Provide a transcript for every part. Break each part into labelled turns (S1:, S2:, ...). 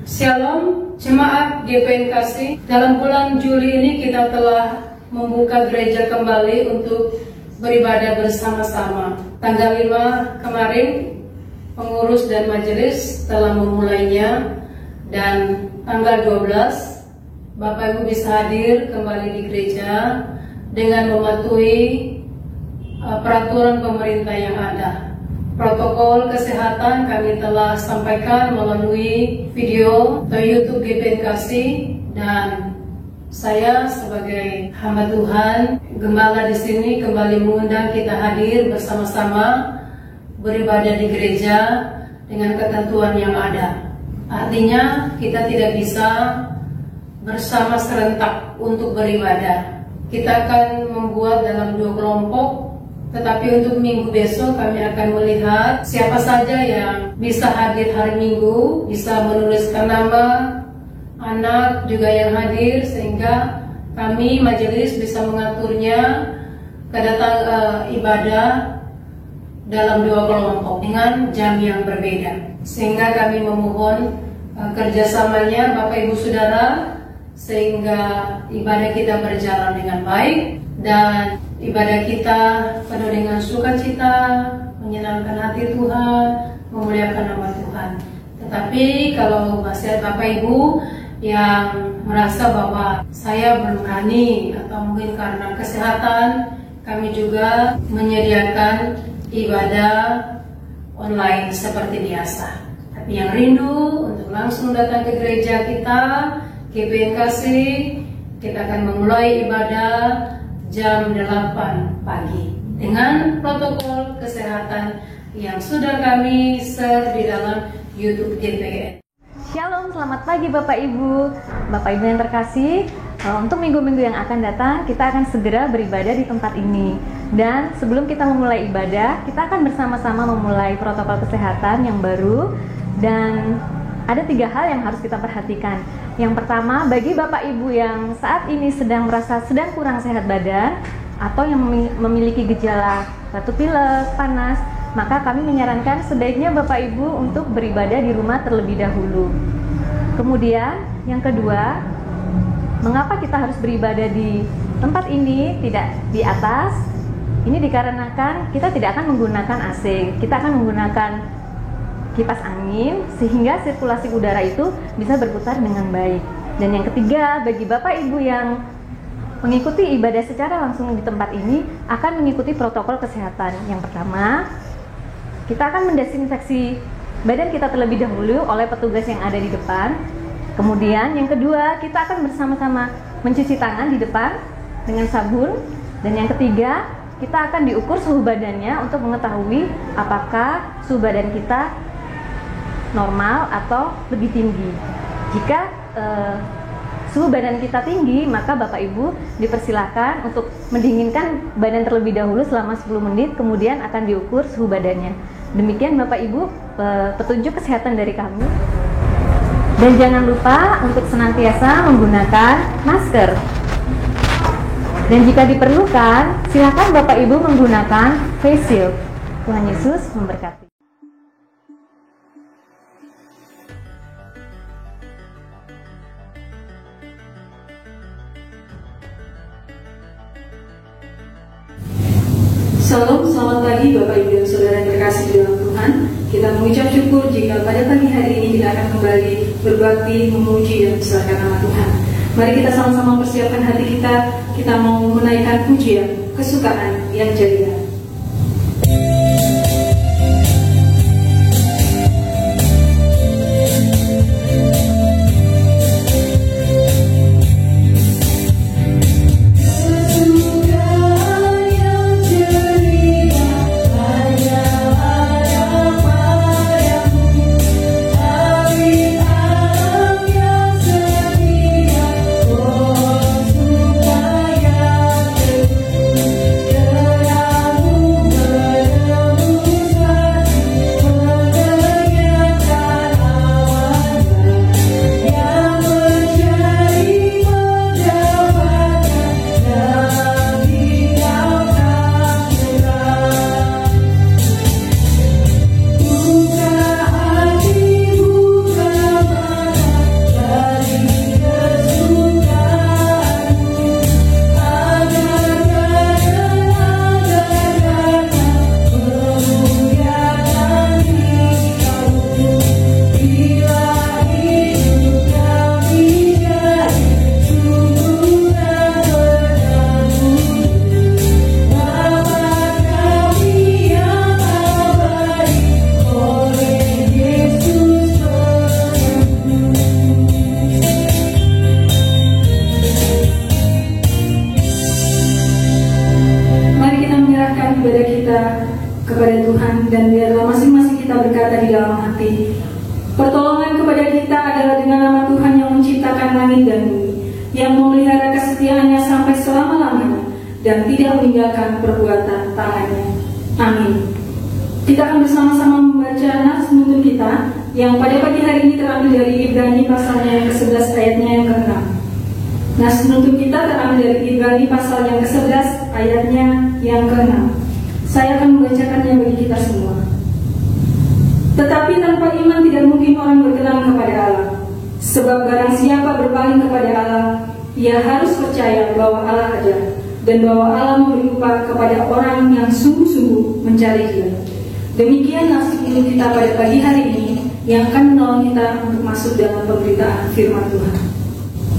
S1: Shalom, jemaat GPN Kasih. Dalam bulan Juli ini kita telah membuka gereja kembali untuk beribadah bersama-sama. Tanggal 5 kemarin, pengurus dan majelis telah memulainya, dan tanggal 12, Bapak Ibu bisa hadir kembali di gereja dengan mematuhi peraturan pemerintah yang ada. Protokol kesehatan kami telah sampaikan melalui video atau YouTube GPN Kasih, dan saya sebagai hamba Tuhan, gembala di sini kembali mengundang kita hadir bersama-sama beribadah di gereja dengan ketentuan yang ada. Artinya kita tidak bisa bersama serentak untuk beribadah. Kita akan membuat dalam 2 kelompok. Tetapi untuk minggu besok kami akan melihat siapa saja yang bisa hadir hari Minggu, bisa menuliskan nama anak juga yang hadir, sehingga kami majelis bisa mengaturnya kedatangan ibadah dalam 2 kelompok dengan jam yang berbeda. Sehingga kami memohon kerjasamanya Bapak Ibu Saudara, sehingga ibadah kita berjalan dengan baik dan ibadah kita penuh dengan sukacita, menyenangkan hati Tuhan, memuliakan nama Tuhan. Tetapi kalau masih ada Bapak Ibu yang merasa bahwa saya belum berani atau mungkin karena kesehatan, kami juga menyediakan ibadah online seperti biasa. Tapi yang rindu untuk langsung datang ke gereja kita, GPN Kasih, kita akan memulai ibadah jam 8 pagi dengan protokol kesehatan yang sudah kami share di dalam YouTube GPN.
S2: Shalom, selamat pagi Bapak Ibu. Bapak Ibu yang terkasih, untuk minggu-minggu yang akan datang kita akan segera beribadah di tempat ini. Dan sebelum kita memulai ibadah, kita akan bersama-sama memulai protokol kesehatan yang baru. Dan ada 3 hal yang harus kita perhatikan. Yang pertama, bagi Bapak Ibu yang saat ini sedang merasa sedang kurang sehat badan atau yang memiliki gejala batuk pilek, panas, maka kami menyarankan sebaiknya Bapak Ibu untuk beribadah di rumah terlebih dahulu. Kemudian, yang kedua, mengapa kita harus beribadah di tempat ini, tidak di atas? Ini dikarenakan kita tidak akan menggunakan AC, kita akan menggunakan kipas angin sehingga sirkulasi udara itu bisa berputar dengan baik. Dan yang ketiga, bagi Bapak Ibu yang mengikuti ibadah secara langsung di tempat ini akan mengikuti protokol kesehatan. Yang pertama, kita akan mendesinfeksi badan kita terlebih dahulu oleh petugas yang ada di depan. Kemudian yang kedua, kita akan bersama-sama mencuci tangan di depan dengan sabun. Dan yang ketiga, kita akan diukur suhu badannya untuk mengetahui apakah suhu badan kita normal atau lebih tinggi. Jika suhu badan kita tinggi, maka Bapak Ibu dipersilahkan untuk mendinginkan badan terlebih dahulu selama 10 menit, kemudian akan diukur suhu badannya. Demikian Bapak Ibu petunjuk kesehatan dari kami. Dan jangan lupa untuk senantiasa menggunakan masker. Dan jika diperlukan, silakan Bapak Ibu menggunakan face shield. Tuhan Yesus memberkati.
S1: Salam, selamat pagi Bapak Ibu dan Saudara yang terkasih di dalam Tuhan. Kita mengucap syukur jika pada pagi hari ini kita akan kembali berbakti, memuji dan membesarkan nama Tuhan. Mari kita sama-sama persiapkan hati kita mau menaikkan pujian, kesukaan yang ceria.
S3: Supaya
S1: langit dan bumi, yang memelihara kesetiaannya sampai selama-lamanya dan tidak meninggalkan perbuatan tangannya. Amin. Kita akan bersama-sama membaca nas penuntun kita yang pada pagi hari ini terambil dari Ibrani pasalnya yang ke-11 ayatnya yang ke-6. Nas penuntun kita terambil dari Ibrani pasal yang ke-11 ayatnya yang ke-6. Saya akan membacakannya bagi kita semua. Tetapi tanpa iman tidak mungkin orang berkenan kepada Allah. Sebab barang siapa berpaling kepada Allah, ia harus percaya bahwa Allah ada dan bahwa Allah memberi upah kepada orang yang sungguh-sungguh mencari Dia. Demikian nasib hidup kita pada pagi hari ini yang akan menolong kita untuk masuk dalam pemberitaan firman Tuhan.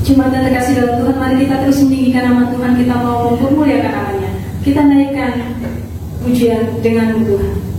S1: Jemaat dan terkasih dalam Tuhan, mari kita terus meninggikan nama Tuhan, kita mau mempermuliakan namanya. Kita naikkan pujian dengan Tuhan.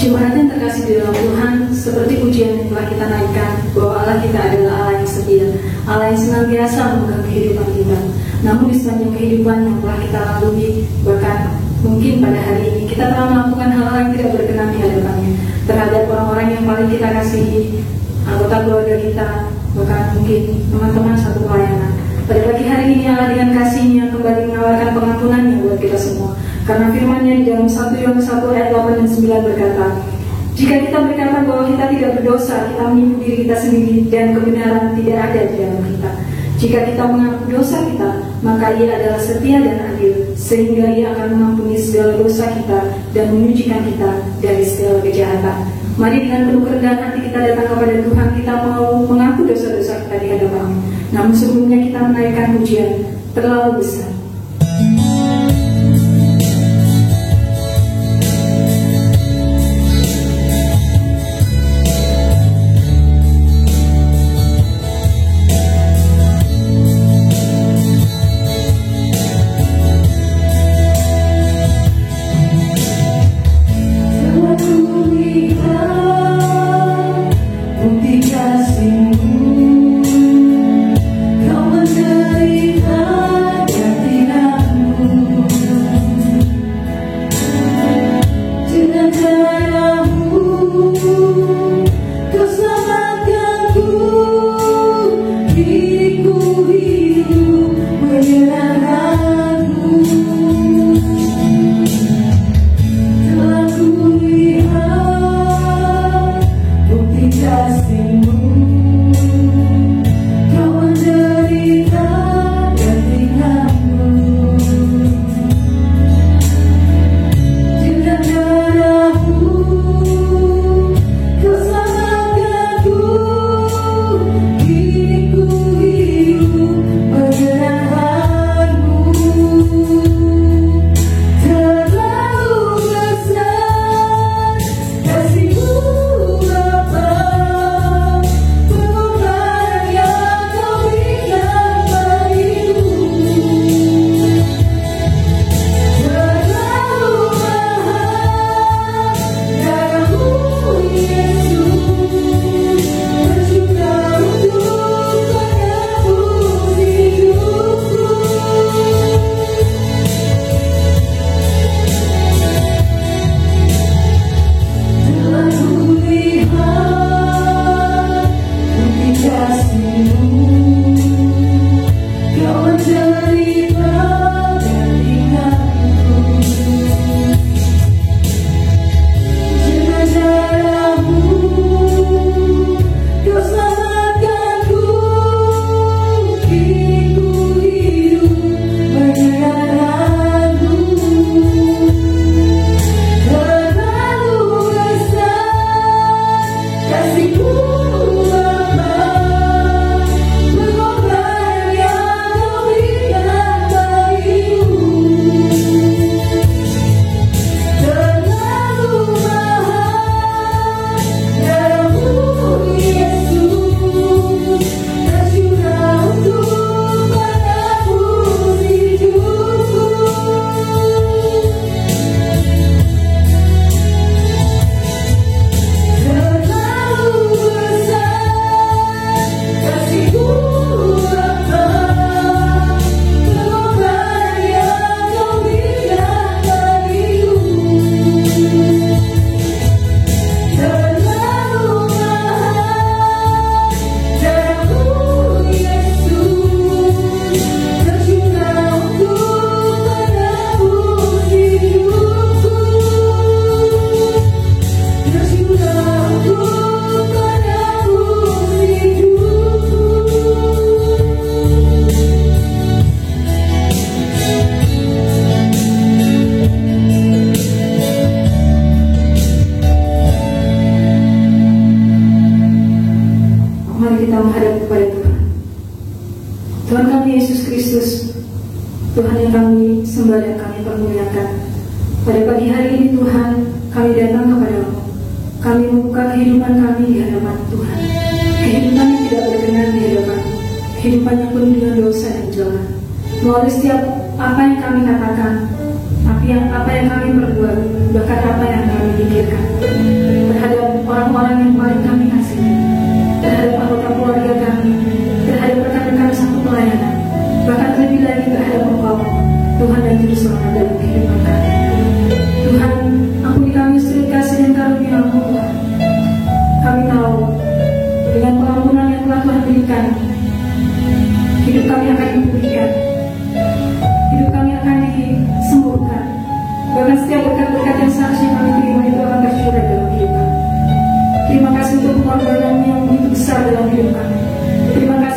S1: Jemaat yang terkasih di dalam Tuhan, seperti pujian yang telah kita naikkan, bahwa Allah kita adalah Allah yang setia, Allah yang senantiasa memegang kehidupan kita. Namun di sepanjang kehidupan yang telah kita lalui, bahkan mungkin pada hari ini kita telah melakukan hal-hal yang tidak berkenan di hadapannya terhadap orang-orang yang paling kita kasihi, anggota keluarga kita, bahkan mungkin teman-teman satu pelayanan. Pada pagi hari ini Allah dengan kasih-Nya kembali menawarkan pengampunannya buat kita semua. Karena firman-Nya di dalam 1 Yohanes 1 ayat 8 dan 9 berkata,
S3: Jika kita berkata bahwa kita tidak berdosa, kita menipu diri kita sendiri dan kebenaran tidak ada di dalam kita. Jika kita mengaku dosa kita, maka Ia adalah setia dan adil, sehingga Ia akan mengampuni segala dosa kita dan menyucikan kita dari segala kejahatan. Mari dengan penuh kerendahan hati kita datang kepada Tuhan, kita mau mengaku dosa-dosa kita di hadapan-Nya. Namun sebelumnya kita menaikkan pujian terlalu besar. Tuhan yang kami sembah dan kami permuliakan. Pada pagi hari ini Tuhan, kami datang kepadamu. Kami membuka kehidupan kami di hadapan Tuhan. Kehidupan yang tidak berkenan di hadapan, kehidupan yang penuh dengan dosa dan celah. Melalui setiap apa yang kami katakan, apa yang kami perbuat, bahkan apa yang kami pikirkan terhadap orang-orang yang paling kami kasihi, terhadap anggota keluarga kami, terhadap rekan-rekan kami satu pelayanan, bahkan lebih lagi terhadap Engkau, Tuhan dan Juru Selamat dalam kehidupan kami. Tuhan, ampuni kami segala kasih dan karunia-Mu, Tuhan. Kami tahu dengan pengampunan yang telah Tuhan berikan, hidup kami akan dipulihkan, hidup kami akan disembuhkan. Bahkan setiap berkat-berkat yang seharusnya kami terima itu akan tercurah dalam kehidupan.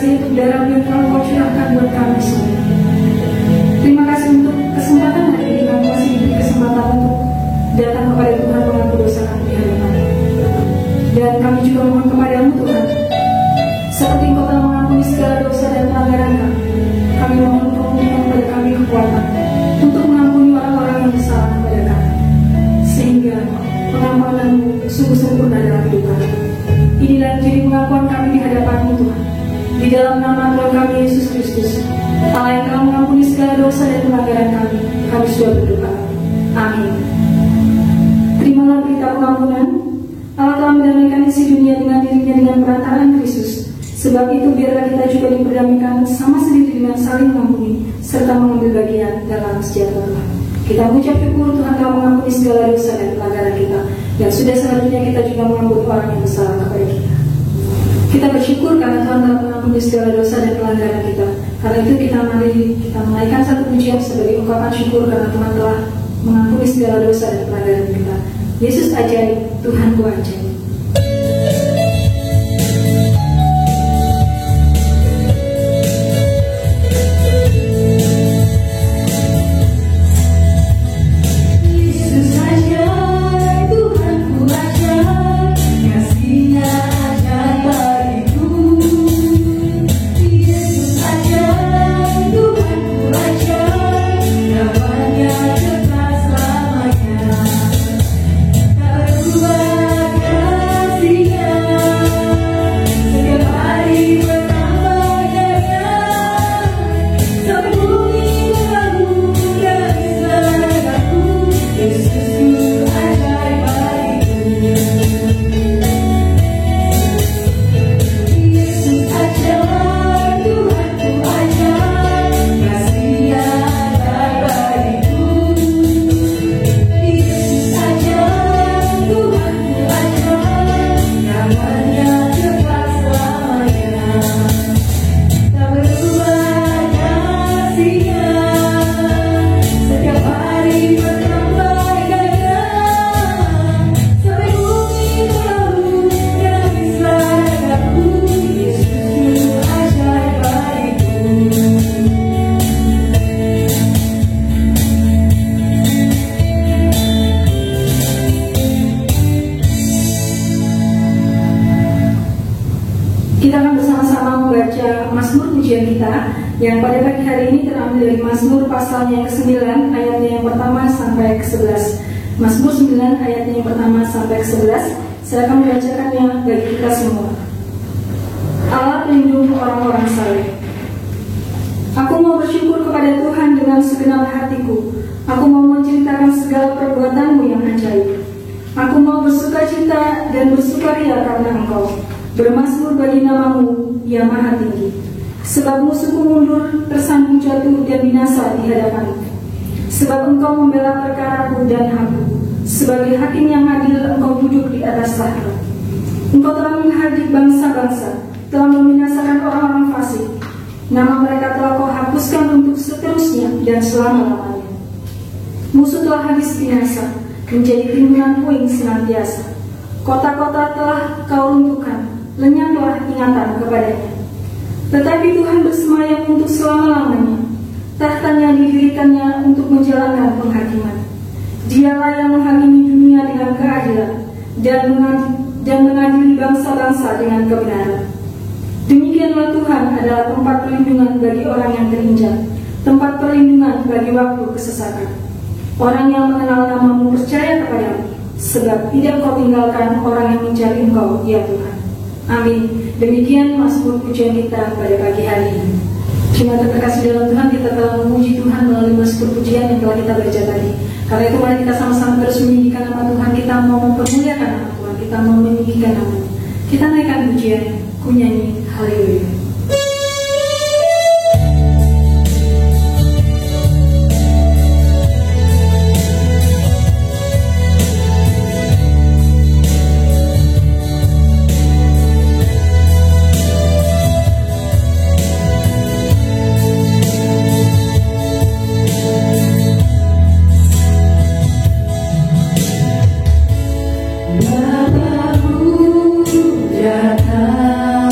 S3: kasih untuk darah yang telah Kau curahkan buat kami semua. Terima kasih untuk kesempatan hari ini kami masih diberi kesempatan untuk datang kepada Tuhan mengaku dosa kami di hadapan. Dan kami juga mohon kepadamu Tuhan, seperti Engkau telah mengampuni segala dosa dan pelanggaran kami, kami mohon Engkau memberikan kepada kami kekuatan untuk mengampuni orang-orang yang bersalah kepada kami, sehingga pengampunan-Mu sungguh sempurna dalam hidup kami. Inilah jadi pengakuan kami di hadapan-Mu Tuhan, di dalam nama Tuhan kami Yesus Kristus, Allah yang telah mengampuni segala dosa dan pelanggaran kami sudah berdoa. Amin. Terimalah berita pengampunan. Allah telah mendamaikan isi dunia dengan dirinya dengan perantaraan Kristus. Sebab itu biarlah kita juga diperdamaikan sama sendiri dengan saling mengampuni serta mengambil bagian dalam sejahtera Tuhan. Kita mengucap syukur Tuhan telah mengampuni segala dosa dan pelanggaran kita, dan sudah seharusnya kita juga mengampuni orang yang bersalah kepada kita. Kita bersyukur karena Tuhan telah mengampuni segala dosa dan pelanggaran kita. Karena itu kita menaikkan satu pujian sebagai ungkapan syukur karena Tuhan telah mengampuni segala dosa dan pelanggaran kita. Yesus ajaib, Tuhanku ajaib. Kita akan bersama-sama membaca Mazmur pujian kita yang pada pagi hari ini terambil dari Mazmur pasalnya yang ke-9 ayatnya yang pertama sampai ke-11. Mazmur 9 ayatnya yang pertama sampai ke-11. Saya akan membacakannya bagi kita semua. Allah pelindung orang-orang saleh. Aku mau bersyukur kepada Tuhan dengan segenap hatiku. Aku mau menceritakan segala perbuatanmu yang ajaib. Aku mau bersukacita dan bersukaria karena Engkau. Bermazmur bagi namamu, ya Maha Tinggi. Sebab musuhku mundur, tersandung jatuh dan binasa di hadapanmu. Sebab Engkau membela perkaraku dan aku. Sebagai hakim yang adil, Engkau duduk di atas tahta. Engkau telah menghardik bangsa-bangsa, telah membinasakan orang-orang fasik. Nama mereka telah Kau hapuskan untuk seterusnya dan selama-lamanya. Musuh telah habis binasa, menjadi timbunan puing senantiasa. Kota-kota telah Kau runtuhkan, lenyaplah ingatan kepadanya. Tetapi Tuhan bersemayam untuk selama-lamanya. Tahtanya didirikannya untuk menjalankan penghakiman. Dialah yang menghakimi dunia dengan keadilan dan mengadili bangsa-bangsa dengan kebenaran. Demikianlah Tuhan adalah tempat perlindungan bagi orang yang terinjak, tempat perlindungan bagi waktu kesesatan. Orang yang mengenal namamu percaya kepadamu, sebab tidak Kau tinggalkan orang yang mencari Engkau, ya Tuhan. Amin. Demikian Mazmur pujian kita pada pagi hari ini. Cuma terkasih dalam Tuhan, kita telah memuji Tuhan melalui Mazmur pujian yang telah kita baca tadi. Karena itu mari kita sama-sama terus meninggikan nama Tuhan. Kita mau mempermuliakan nama Tuhan, kita mau meninggikan nama-Nya. Kita naikkan pujian, ku nyanyi haleluya.
S4: Bapa-Ku datang.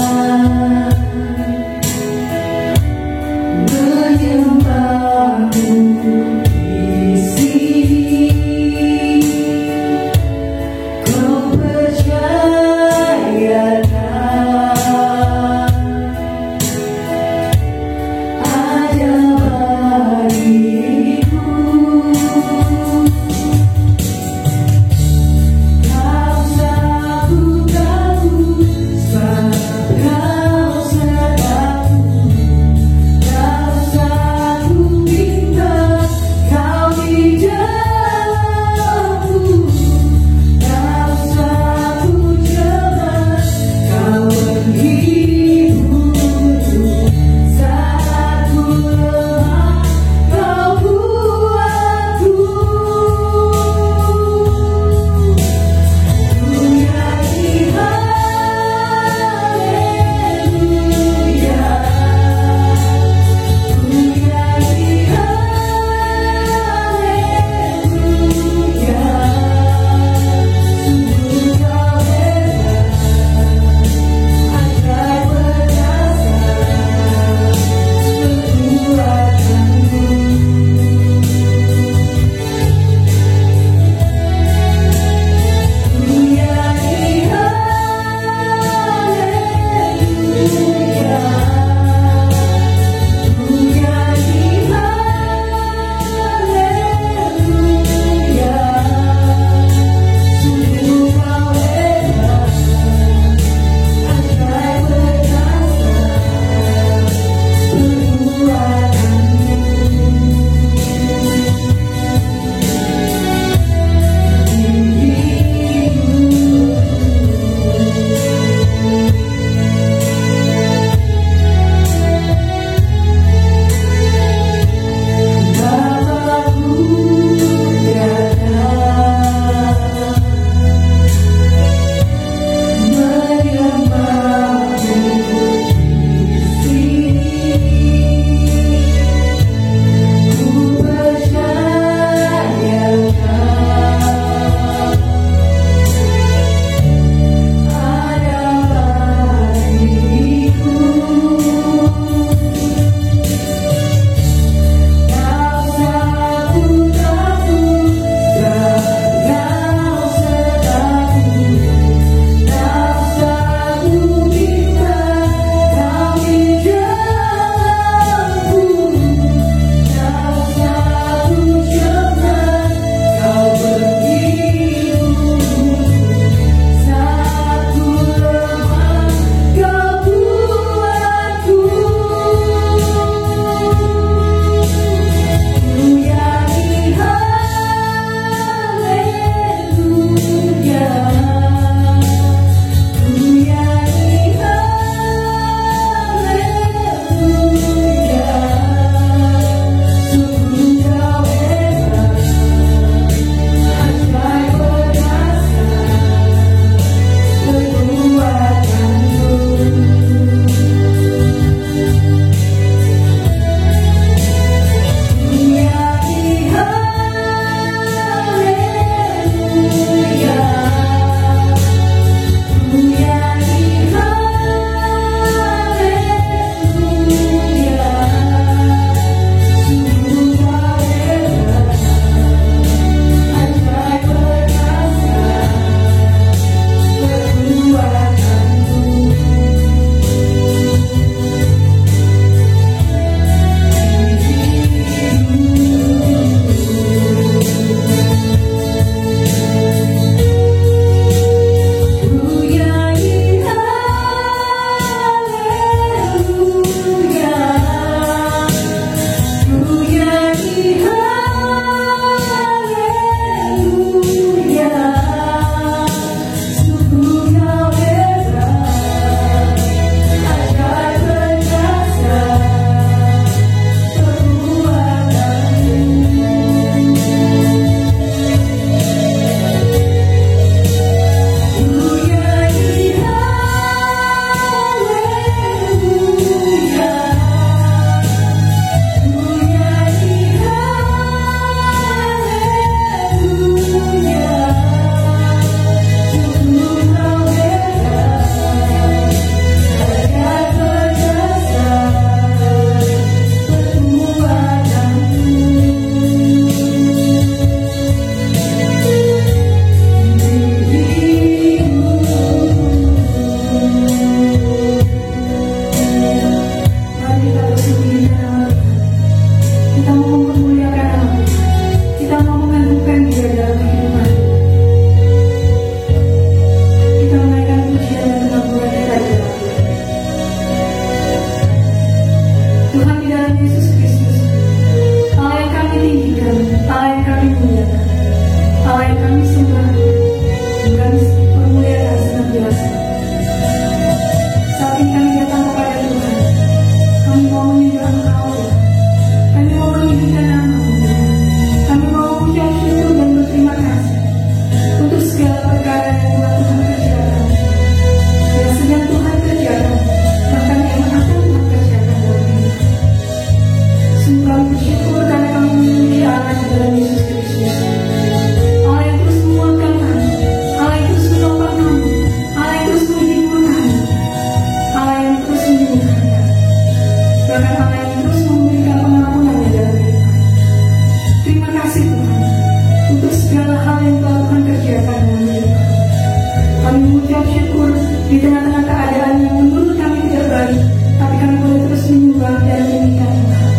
S3: Di tengah-tengah keadaan yang menurut kami tidak baik, tapi kami boleh terus menyembah dan mengingat Engkau.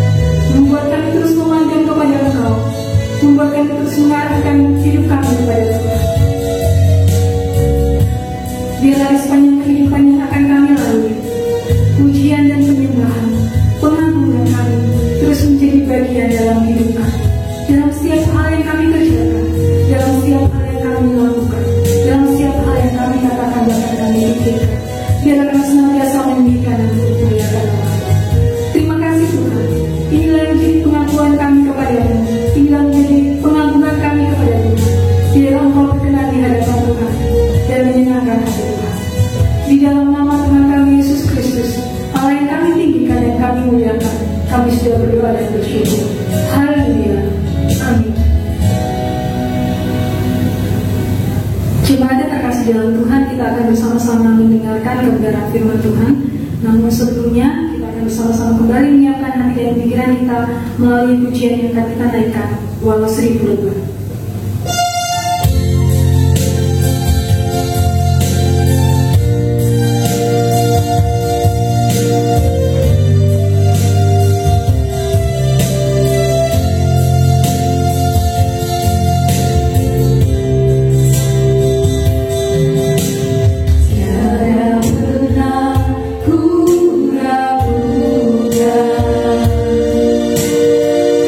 S3: Membuat kami terus memanggil kepada Engkau, membuat kami terus mengarahkan hidup kami kepada Tuhan. Biarlah di sepanjang kehidupan yang akan kami lalui, pujian dan penyembahan, pengagungan kami terus menjadi bagian dalam hidup kami. Dalam setiap hal yang kami kerjakan, dalam setiap hal yang kami lakukan, dalam setiap hal yang kami katakan bahkan kami pikirkan, biarlah kami senantiasa meninggikan dan memuliakan Tuhan. Terima kasih Tuhan. Inilah yang menjadi pengakuan kami kepada-Mu. Inilah menjadi pengagungan kami kepada Tuhan. Biarlah Engkau berkenan di hadapan Tuhan dan menyenangkan hati Tuhan. Di dalam nama Tuhan kami Yesus Kristus, Allah yang kami tinggikan dan kami muliakan, kami sudah berdoa dan bersyukur. Haleluya. Amin. Jemaat yang terkasih dalam Tuhan, kita akan bersama-sama mendengarkan kebenaran firman Tuhan. Namun sebelumnya, kita akan bersama-sama kembali menyiapkan hati dan pikiran kita melalui pujian yang akan kita naikkan, Walau 1000 lebah.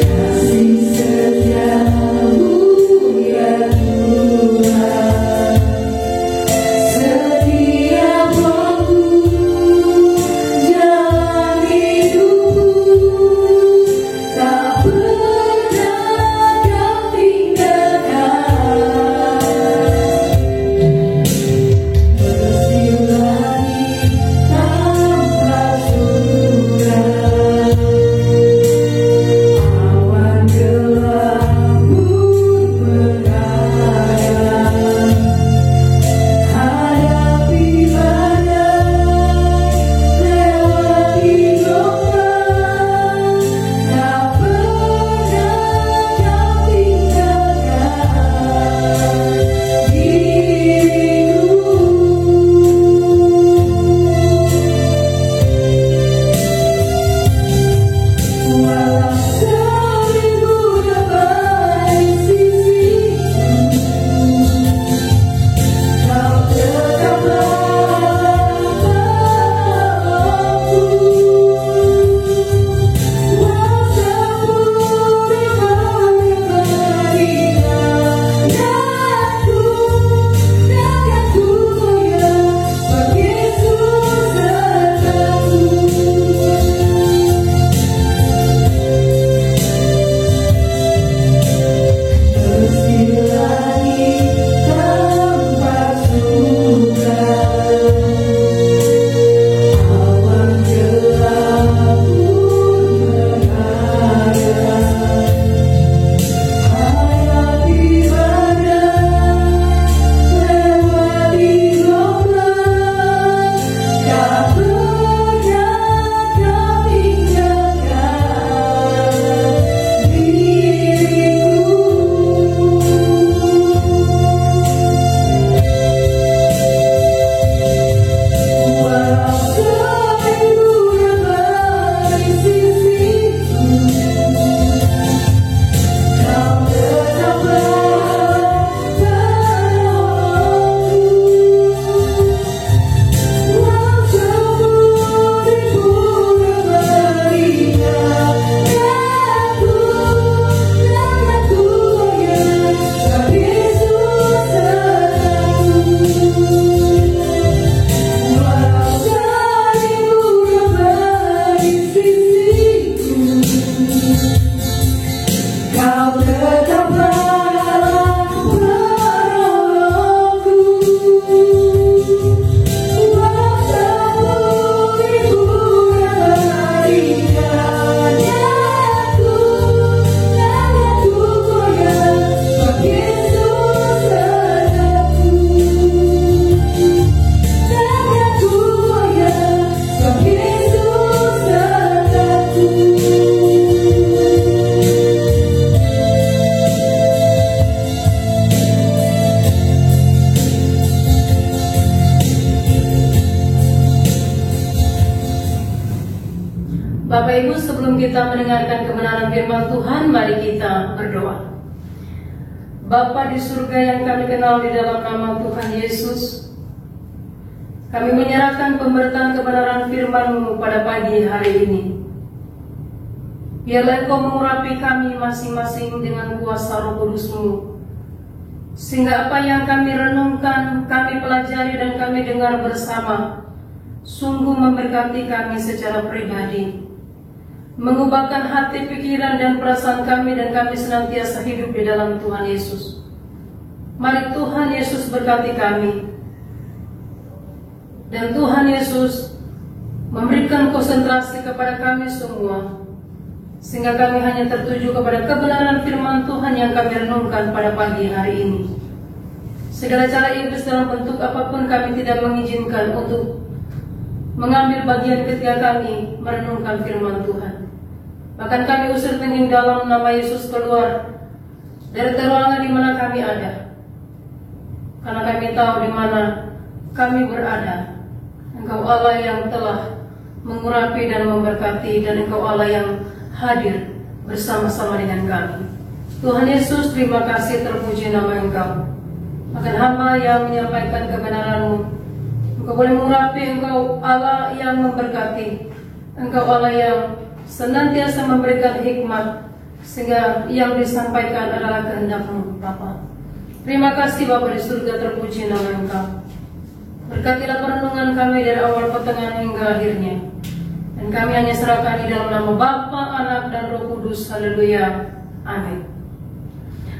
S3: Kasih setiamu
S1: Bapak Ibu, sebelum kita mendengarkan kebenaran firman Tuhan, mari kita berdoa. Bapa di surga yang kami kenal di dalam nama Tuhan Yesus, kami menyerahkan pemberitaan kebenaran firman-Mu pada pagi hari ini. Biarlah Engkau mengurapi kami masing-masing dengan kuasa Roh Kudus-Mu, sehingga apa yang kami renungkan, kami pelajari dan kami dengar bersama sungguh memberkati kami secara pribadi, mengubahkan hati, pikiran, dan perasaan kami, dan kami senantiasa hidup di dalam Tuhan Yesus. Mari Tuhan Yesus berkati kami, dan Tuhan Yesus memberikan konsentrasi kepada kami semua, sehingga kami hanya tertuju kepada kebenaran firman Tuhan yang kami renungkan pada pagi hari ini. Segala cara iblis dalam bentuk apapun kami tidak mengizinkan untuk mengambil bagian ketika kami merenungkan firman Tuhan. Bahkan kami usir tenging dalam nama Yesus keluar dari ruangan di mana kami ada, karena kami tahu di mana kami berada. Engkau Allah yang telah mengurapi dan memberkati, dan Engkau Allah yang hadir bersama-sama dengan kami. Tuhan Yesus, terima kasih, terpuji nama Engkau. Akan hamba yang menyampaikan kebenaran-Mu, Engkau boleh mengurapi, Engkau Allah yang memberkati, Engkau Allah yang senantiasa memberikan hikmat, sehingga yang disampaikan adalah kehendak-Mu, Bapa. Terima kasih Bapa di surga, terpuji nama Engkau. Berkatilah perenungan kami dari awal, pertengahan, hingga akhirnya. Dan kami hanya serahkan di dalam nama Bapa, Anak, dan Roh Kudus. Haleluya. Amin.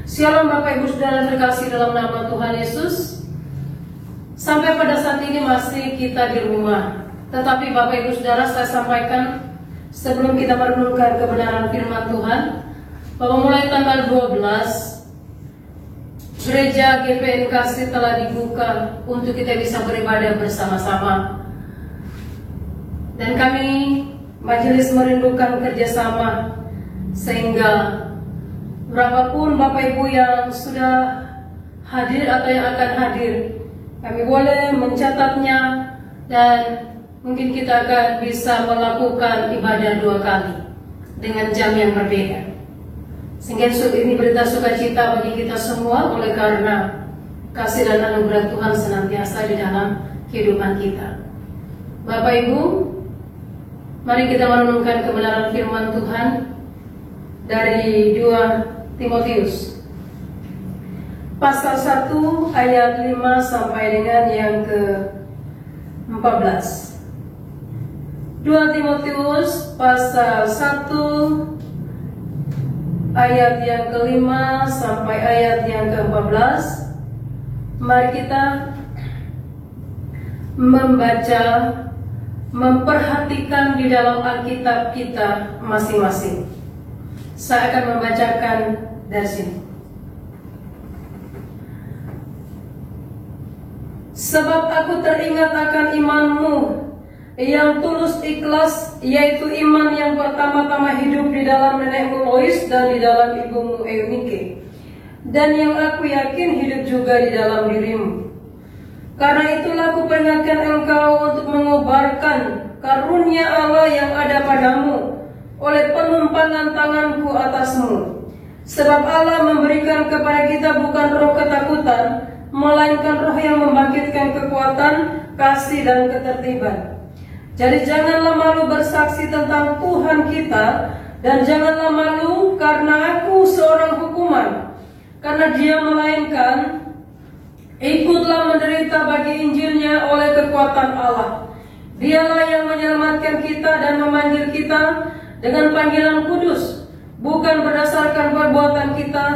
S1: Shalom Bapak Ibu Saudara terkasih dalam nama Tuhan Yesus. Sampai pada saat ini masih kita di rumah, tetapi Bapak Ibu Saudara, saya sampaikan sebelum kita merenungkan kebenaran firman Tuhan, bahwa mulai tanggal 12 gereja GPN Kasih telah dibuka untuk kita bisa beribadah bersama-sama. Dan kami majelis merindukan kerjasama, sehingga berapapun Bapak Ibu yang sudah hadir atau yang akan hadir, kami boleh mencatatnya, dan mungkin kita akan bisa melakukan ibadah 2 kali dengan jam yang berbeda. Sehingga ini berita sukacita bagi kita semua, oleh karena kasih dan anugerah Tuhan senantiasa di dalam kehidupan kita. Bapak Ibu, mari kita merenungkan kebenaran firman Tuhan dari 2 Timotius pasal 1 ayat 5 sampai dengan yang ke-14. 2 Timotius pasal 1 ayat yang ke-5 sampai ayat yang ke-14. Mari kita membaca, memperhatikan di dalam Alkitab kita masing-masing. Saya akan membacakan dari sini. Sebab aku teringat akan imanmu yang tulus ikhlas, yaitu iman yang pertama-tama hidup di dalam nenekmu Lois dan di dalam ibumu Eunike, dan yang aku yakin hidup juga di dalam dirimu. Karena itulah aku peringatkan engkau untuk mengobarkan karunia Allah yang ada padamu oleh penumpangan tanganku atasmu. Sebab Allah memberikan kepada kita bukan roh ketakutan, melainkan roh yang membangkitkan kekuatan, kasih, dan ketertiban. Jadi janganlah malu bersaksi tentang Tuhan kita, dan janganlah malu karena aku seorang hukuman. Karena dia melainkan ikutlah menderita bagi Injilnya oleh kekuatan Allah. Dialah yang menyelamatkan kita dan memanggil kita dengan panggilan kudus, bukan berdasarkan perbuatan kita,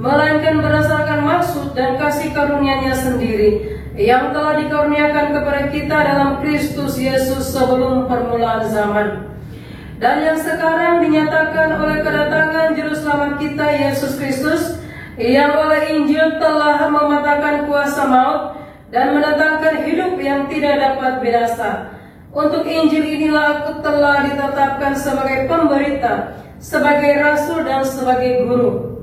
S1: melainkan berdasarkan maksud dan kasih karunia-Nya sendiri, yang telah dikaruniakan kepada kita dalam Kristus Yesus sebelum permulaan zaman, dan yang sekarang dinyatakan oleh kedatangan Juru Selamat kita Yesus Kristus, yang oleh Injil telah mematahkan kuasa maut dan mendatangkan hidup yang tidak dapat binasa. Untuk Injil inilah aku telah ditetapkan sebagai pemberita, sebagai rasul, dan sebagai guru.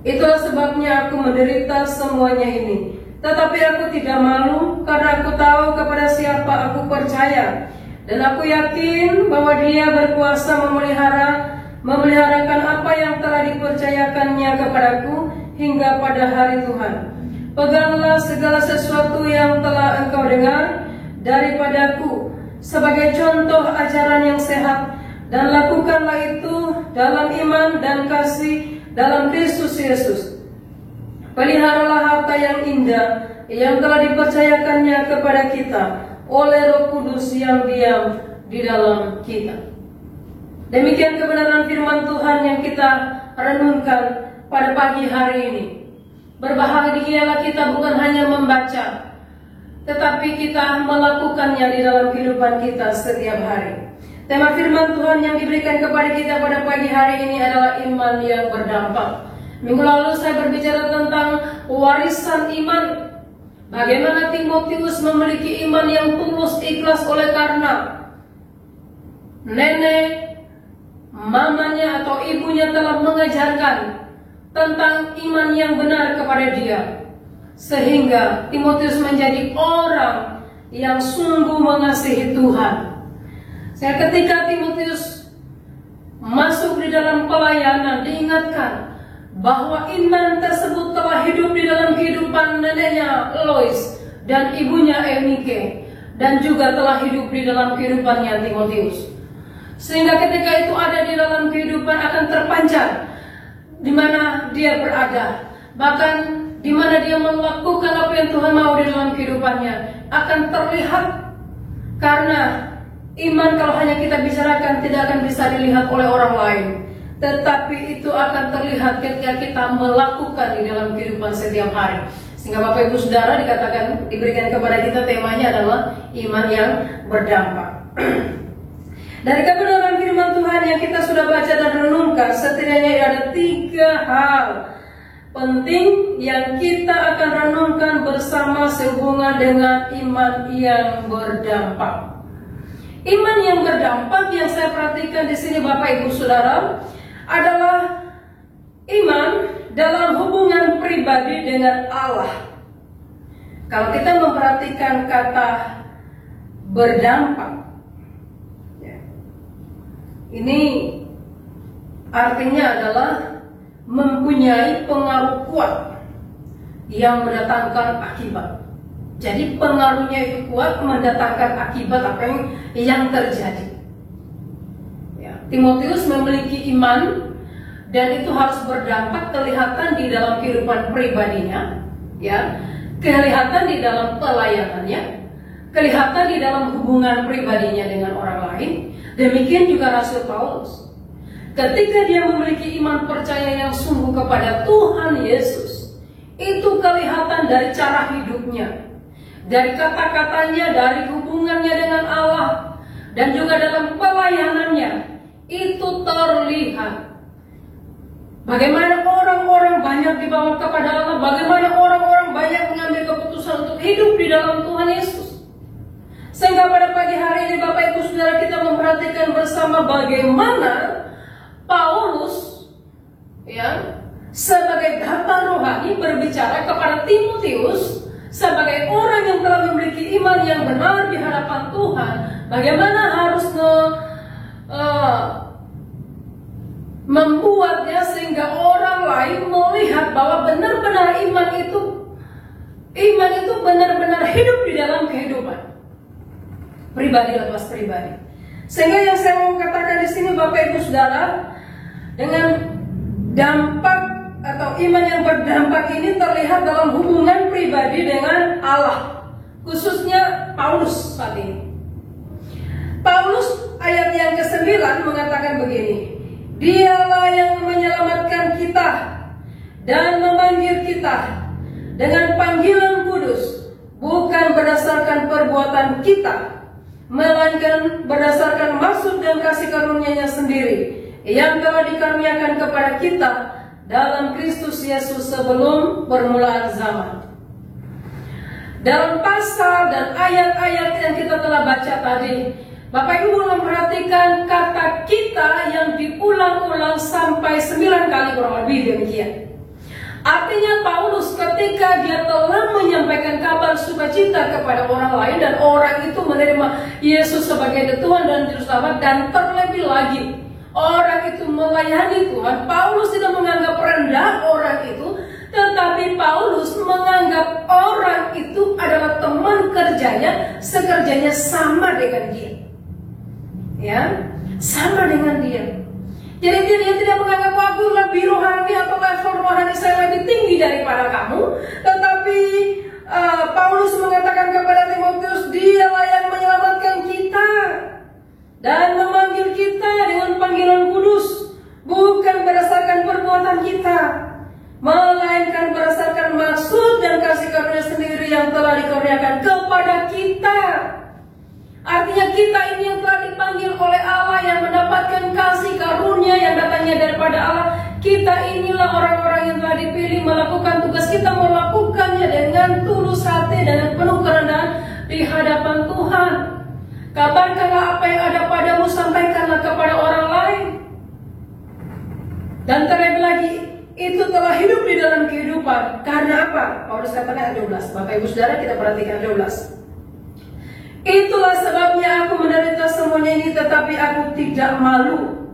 S1: Itulah sebabnya aku menderita semuanya ini. Tetapi aku tidak malu, karena aku tahu kepada siapa aku percaya, Dan aku yakin bahwa Dia berkuasa memeliharakan apa yang telah dipercayakannya kepadaku hingga pada hari Tuhan. Peganglah segala sesuatu yang telah engkau dengar daripadaku sebagai contoh ajaran yang sehat, dan lakukanlah itu dalam iman dan kasih dalam Kristus Yesus. Peliharalah harta yang indah yang telah dipercayakannya kepada kita oleh Roh Kudus yang diam di dalam kita. Demikian kebenaran firman Tuhan yang kita renungkan pada pagi hari ini. Berbahagialah kita bukan hanya membaca, tetapi kita melakukannya di dalam kehidupan kita setiap hari. Tema firman Tuhan yang diberikan kepada kita pada pagi hari ini adalah iman yang berdampak. Minggu lalu saya berbicara tentang warisan iman. Bagaimana Timotius memiliki iman yang tulus ikhlas oleh karena nenek, mamanya atau ibunya telah mengajarkan tentang iman yang benar kepada dia, sehingga Timotius menjadi orang yang sungguh mengasihi Tuhan. Ketika Timotius masuk di dalam pelayanan, diingatkan bahwa iman tersebut telah hidup di dalam kehidupan neneknya Lois dan ibunya Eunike, dan juga telah hidup di dalam kehidupannya Timotius. Sehingga ketika itu ada di dalam kehidupan akan terpancar di mana dia berada, bahkan di mana dia melakukan apa yang Tuhan mau di dalam kehidupannya akan terlihat. Karena iman kalau hanya kita bicarakan tidak akan bisa dilihat oleh orang lain, tetapi itu akan terlihat ketika kita melakukan di dalam kehidupan setiap hari. Sehingga Bapak Ibu Saudara diberikan kepada kita temanya adalah iman yang berdampak. Dari kebenaran firman Tuhan yang kita sudah baca dan renungkan, setidaknya ada 3 hal penting yang kita akan renungkan bersama sehubungan dengan iman yang berdampak. Iman yang berdampak yang saya perhatikan di sini Bapak Ibu Saudara adalah iman dalam hubungan pribadi dengan Allah. Kalau kita memperhatikan kata berdampak, ini artinya adalah mempunyai pengaruh kuat yang mendatangkan akibat. Jadi pengaruhnya itu kuat, mendatangkan akibat apa yang terjadi. Timotius memiliki iman dan itu harus berdampak, kelihatan di dalam kehidupan pribadinya, kelihatan di dalam pelayanannya, kelihatan di dalam hubungan pribadinya dengan orang lain. Demikian juga Rasul Paulus. Ketika dia memiliki iman percaya yang sungguh kepada Tuhan Yesus, itu kelihatan dari cara hidupnya, dari kata-katanya, dari hubungannya dengan Allah, dan juga dalam pelayanannya. Itu terlihat bagaimana orang-orang banyak dibawa kepada Allah, bagaimana orang-orang banyak mengambil keputusan untuk hidup di dalam Tuhan Yesus. Sehingga pada pagi hari ini Bapak Ibu Saudara kita memperhatikan bersama bagaimana Paulus sebagai data rohani berbicara kepada Timotius sebagai orang yang telah memiliki iman yang benar di hadapan Tuhan, bagaimana harus membuatnya sehingga orang lain melihat bahwa benar-benar iman itu benar-benar hidup di dalam kehidupan pribadi lepas pribadi. Sehingga yang saya mau katakan di sini Bapak Ibu Saudara, dengan dampak atau iman yang berdampak ini terlihat dalam hubungan pribadi dengan Allah, khususnya Paulus saat ini. Paulus ayat yang ke-9 mengatakan begini, Dialah yang menyelamatkan kita dan memanggil kita dengan panggilan kudus, bukan berdasarkan perbuatan kita, melainkan berdasarkan maksud dan kasih karunia-Nya sendiri yang telah dikaruniakan kepada kita dalam Kristus Yesus sebelum permulaan zaman. Dalam pasal dan ayat-ayat yang kita telah baca tadi, Bapak Ibu memperhatikan kata kita yang diulang-ulang sampai 9 kali kurang lebih demikian. Artinya Paulus ketika dia telah menyampaikan kabar sukacita kepada orang lain dan orang itu menerima Yesus sebagai Tuhan dan Juru Selamat, dan terlebih lagi orang itu melayani Tuhan, Paulus tidak menganggap rendah orang itu, tetapi Paulus menganggap orang itu adalah teman kerjanya, sekerjanya sama dengan dia. Ya, sama dengan dia. Jadi dia tidak menganggap aku lebih rohani atau level rohani saya lebih tinggi daripada kamu. Tetapi Paulus mengatakan kepada Timotius, dialah yang menyelamatkan kita dan memanggil kita dengan panggilan kudus, bukan berdasarkan perbuatan kita, melainkan berdasarkan maksud dan kasih karunia sendiri yang telah dikaruniakan kepada kita. Artinya kita ini yang telah dipanggil oleh Allah, yang mendapatkan kasih karunia yang datangnya daripada Allah. Kita inilah orang-orang yang telah dipilih melakukan tugas kita, melakukannya dengan tulus hati, dengan penuh kerendahan di hadapan Tuhan. Kabarkanlah apa yang ada padamu, sampaikanlah kepada orang lain. Dan terlebih lagi, itu telah hidup di dalam kehidupan. Karena apa? Paulus katakan ayat 12. Bapak Ibu Saudara, kita perhatikan 12. Itulah sebabnya aku menderita semuanya ini, tetapi aku tidak malu.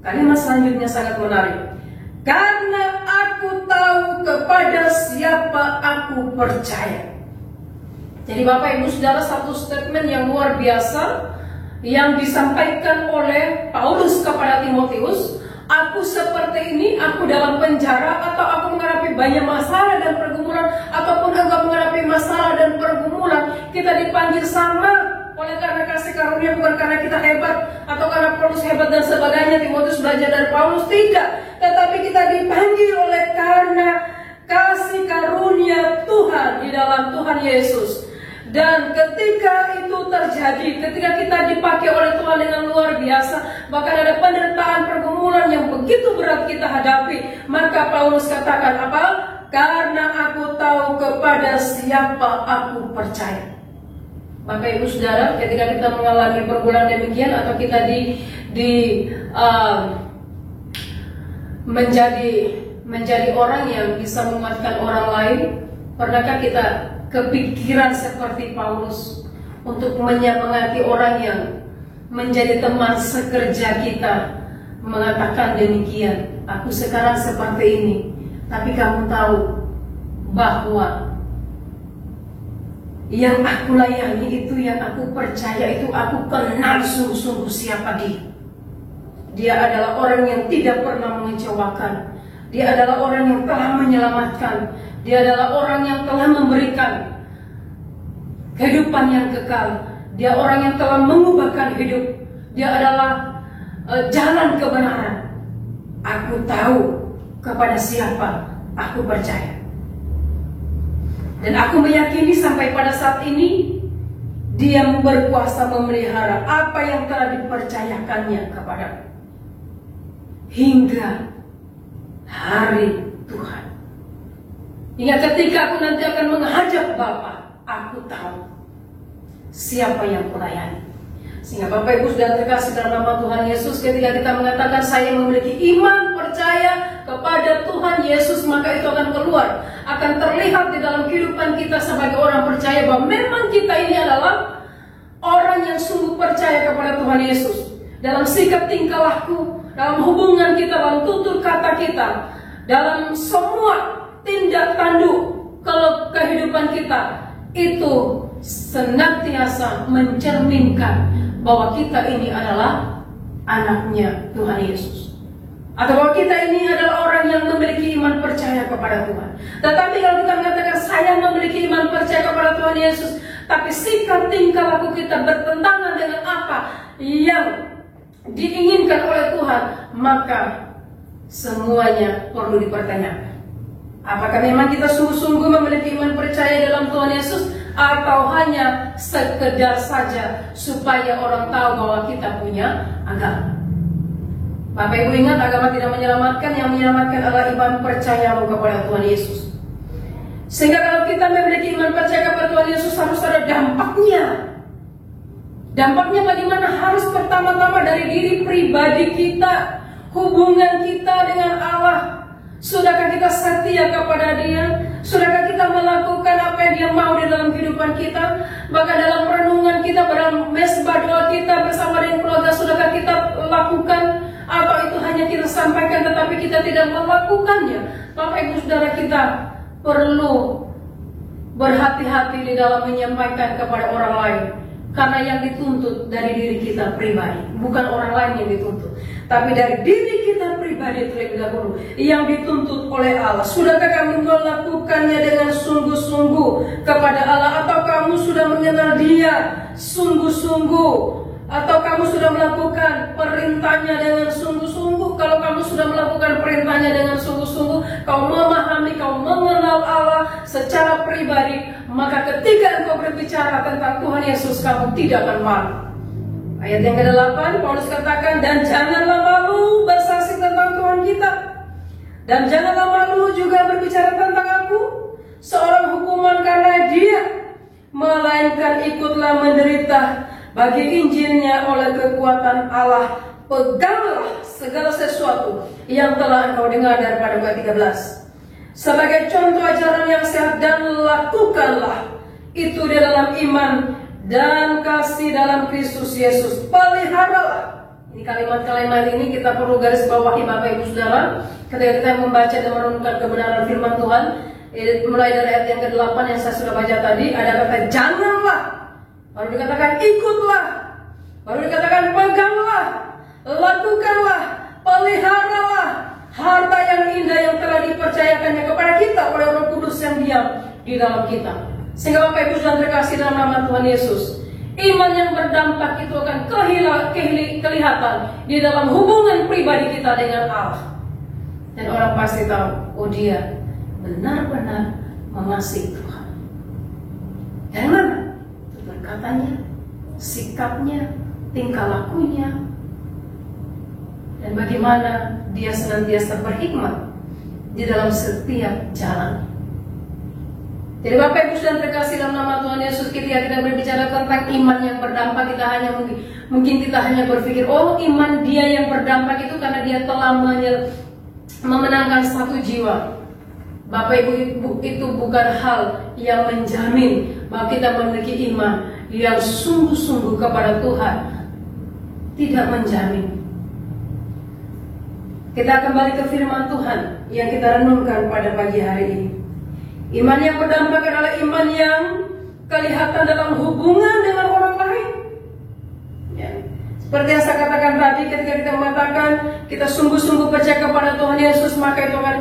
S1: Kalimat selanjutnya sangat menarik. Karena aku tahu kepada siapa aku percaya. Jadi Bapak Ibu Saudara, satu statement yang luar biasa yang disampaikan oleh Paulus kepada Timotius. Aku seperti ini, aku dalam penjara, atau aku menghadapi banyak masalah dan pergumulan, ataupun engkau menghadapi masalah dan pergumulan, kita dipanggil sama oleh karena kasih karunia, bukan karena kita hebat atau karena Paulus hebat dan sebagainya. Timotius belajar dari Paulus, tidak, tetapi kita dipanggil oleh karena kasih karunia Tuhan di dalam Tuhan Yesus. Dan ketika itu terjadi, ketika kita dipakai oleh Tuhan dengan luar biasa, bahkan ada penderitaan, pergumulan yang begitu berat kita hadapi, maka Paulus katakan apa? Karena aku tahu kepada siapa aku percaya. Bapak Ibu Saudara, ketika kita mengalami pergumulan demikian, atau kita menjadi orang yang bisa menguatkan orang lain, pernahkah kita kepikiran seperti Paulus untuk menyemangati orang yang menjadi teman sekerja kita, mengatakan demikian, aku sekarang seperti ini, tapi kamu tahu bahwa yang aku layani itu, yang aku percaya itu, aku kenal sungguh-sungguh siapa dia. Dia adalah orang yang tidak pernah mengecewakan. Dia adalah orang yang telah menyelamatkan. Dia adalah orang yang telah memberikan kehidupan yang kekal. Dia orang yang telah mengubahkan hidup. Dia adalah jalan kebenaran. Aku tahu kepada siapa aku percaya. Dan aku meyakini sampai pada saat ini Dia berkuasa memelihara apa yang telah dipercayakannya kepadaku hingga hari Tuhan. Hingga ketika aku nanti akan menghadap Bapa, aku tahu siapa yang kulayani. Sehingga Bapak Ibu sudah terkasih dalam nama Tuhan Yesus, ketika kita mengatakan saya memiliki iman percaya kepada Tuhan Yesus, maka itu akan keluar, akan terlihat di dalam kehidupan kita sebagai orang percaya bahwa memang kita ini adalah orang yang sungguh percaya kepada Tuhan Yesus. Dalam sikap tingkah laku, dalam hubungan kita, dalam tutur kata kita, dalam semua tindak tanduk kalau kehidupan kita itu senantiasa mencerminkan bahwa kita ini adalah anaknya Tuhan Yesus, atau bahwa kita ini adalah orang yang memiliki iman percaya kepada Tuhan. Tetapi kalau kita mengatakan saya memiliki iman percaya kepada Tuhan Yesus, tapi sikap tingkah laku kita bertentangan dengan apa yang diinginkan oleh Tuhan, maka semuanya perlu dipertanyakan. Apakah memang kita sungguh-sungguh memiliki iman percaya dalam Tuhan Yesus, atau hanya sekedar saja supaya orang tahu bahwa kita punya agama? Bapak Ibu ingat, agama tidak menyelamatkan, yang menyelamatkan adalah iman percayamu kepada Tuhan Yesus. Sehingga kalau kita memiliki iman percaya kepada Tuhan Yesus, harus ada dampaknya. Dampaknya bagaimana? Harus pertama-tama dari diri pribadi kita, hubungan kita dengan Allah. Sudahkah kita setia kepada Dia? Sudahkah kita melakukan apa yang Dia mau di dalam kehidupan kita? Bahkan dalam renungan kita, dalam mesbah doa kita bersama dengan keluarga, sudahkah kita lakukan? Atau itu hanya kita sampaikan tetapi kita tidak melakukannya? Bapak Ibu Saudara, kita perlu berhati-hati di dalam menyampaikan kepada orang lain. Karena yang dituntut dari diri kita pribadi, bukan orang lain yang dituntut, tapi dari diri kita pribadi terlebih dahulu yang dituntut oleh Allah. Sudahkah kamu melakukannya dengan sungguh-sungguh kepada Allah, atau kamu sudah mengenal Dia sungguh-sungguh? Atau kamu sudah melakukan perintahnya dengan sungguh-sungguh? Kalau kamu sudah melakukan perintahnya dengan sungguh-sungguh, kau memahami, kau mengenal Allah secara pribadi, maka ketika engkau berbicara tentang Tuhan Yesus, kamu tidak akan malu. Ayat yang ke-8, Paulus katakan, dan janganlah malu bersaksi tentang Tuhan kita, dan janganlah malu juga berbicara tentang aku, seorang hukuman karena Dia, melainkan ikutlah menderita bagi Injilnya oleh kekuatan Allah. Peganglah segala sesuatu yang telah engkau dengar daripada ayat 13 sebagai contoh ajaran yang sehat, dan lakukanlah itu di dalam iman dan kasih dalam Kristus Yesus. Peliharalah. Ini kalimat-kalimat ini kita perlu garis bawahi Bapak Ibu Saudara ketika kita membaca dan merenungkan kebenaran firman Tuhan. Mulai dari ayat yang ke-8 yang saya sudah baca tadi, ada kata janganlah, baru dikatakan ikutlah, baru dikatakan peganglah, lakukanlah, peliharalah harta yang indah yang telah dipercayakannya kepada kita oleh Roh Kudus yang diam di dalam kita. Sehingga Bapak Ibu Saudara terkasih dalam nama Tuhan Yesus, iman yang berdampak itu akan kelihatan di dalam hubungan pribadi kita dengan Allah. Dan orang pasti tahu, oh dia benar-benar mengasihi Tuhan. Yang mana? Perkataannya, sikapnya, tingkah lakunya, dan bagaimana dia senantiasa berhikmat di dalam setiap jalan. Jadi Bapak Ibu Saudara terkasih dalam nama Tuhan Yesus, ketika kita berbicara tentang iman yang berdampak, kita hanya mungkin kita hanya berpikir, oh iman dia yang berdampak itu karena dia telah memenangkan satu jiwa. Bapak Ibu, itu bukan hal yang menjamin bahwa kita memiliki iman yang sungguh-sungguh kepada Tuhan. Tidak menjamin. Kita kembali ke firman Tuhan yang kita renungkan pada pagi hari ini. Iman yang berdampak adalah iman yang kelihatan dalam hubungan dengan orang lain. Ya. Seperti yang saya katakan tadi, ketika kita mengatakan kita sungguh-sungguh percaya kepada Tuhan Yesus, maka itu akan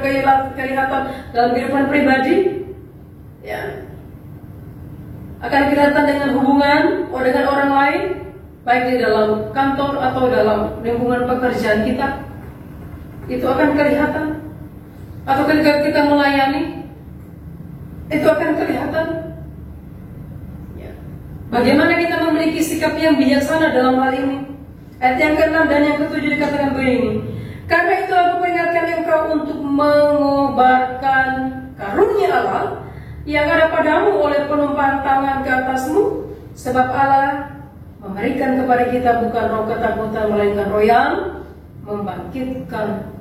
S1: kelihatan dalam kehidupan pribadi. Ya. Akan kelihatan dengan hubungan dengan orang lain, baik di dalam kantor atau dalam lingkungan pekerjaan kita. Itu akan kelihatan. Atau ketika kita melayani, itu akan kelihatan. Ya. Bagaimana kita memiliki sikap yang bijaksana dalam hal ini? Ayat yang ke-6 dan yang ke-7 dikatakan begini, karena itu aku peringatkan engkau untuk mengobarkan karunia Allah yang ada padamu oleh penumpahan tangan ke atasmu, sebab Allah memberikan kepada kita bukan roh ketakutan, melainkan roh yang membangkitkan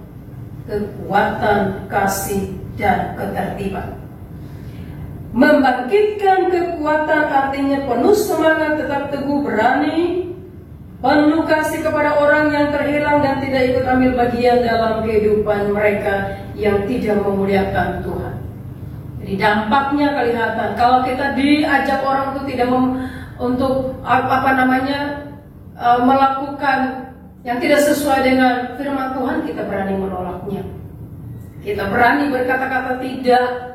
S1: kekuatan, kasih, dan ketertiban. Membangkitkan kekuatan artinya penuh semangat, tetap teguh, berani, penuh kasih kepada orang yang terhilang dan tidak ikut ambil bagian dalam kehidupan mereka yang tidak memuliakan Tuhan. Jadi dampaknya kelihatan. Kalau kita diajak orang itu tidak untuk melakukan yang tidak sesuai dengan firman Tuhan, kita berani menolaknya. Kita berani berkata-kata tidak,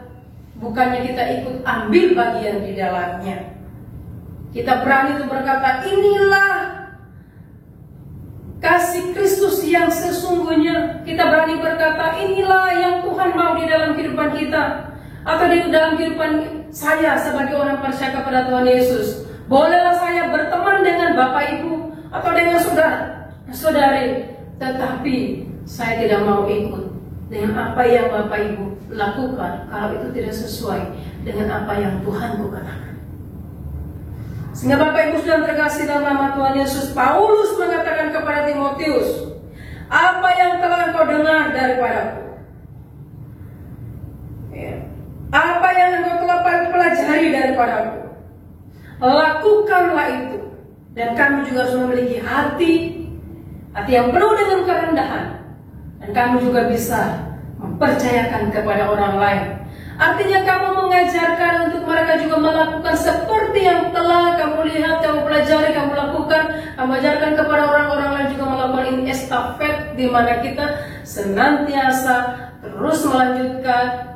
S1: bukannya kita ikut ambil bagian di dalamnya. Kita berani untuk berkata, inilah kasih Kristus yang sesungguhnya. Kita berani berkata, inilah yang Tuhan mau di dalam kehidupan kita, atau di dalam kehidupan saya sebagai orang percaya kepada Tuhan Yesus. Bolehlah saya berteman dengan Bapak Ibu atau dengan saudari, tetapi saya tidak mau ikut dengan apa yang Bapak Ibu lakukan kalau itu tidak sesuai dengan apa yang Tuhan katakan. Sehingga Bapak Ibu sudah terkasih dalam nama Tuhan Yesus, Paulus mengatakan kepada Timotius, apa yang telah engkau dengar daripadaku, pelajari daripadaku. Lakukanlah itu. Dan kamu juga harus memiliki hati yang penuh dengan kerendahan. Dan kamu juga bisa mempercayakan kepada orang lain. Artinya kamu mengajarkan untuk mereka juga melakukan seperti yang telah kamu lihat, kamu pelajari, kamu lakukan. Kamu ajarkan kepada orang-orang lain juga melakukan ini estafet, di mana kita senantiasa terus melanjutkan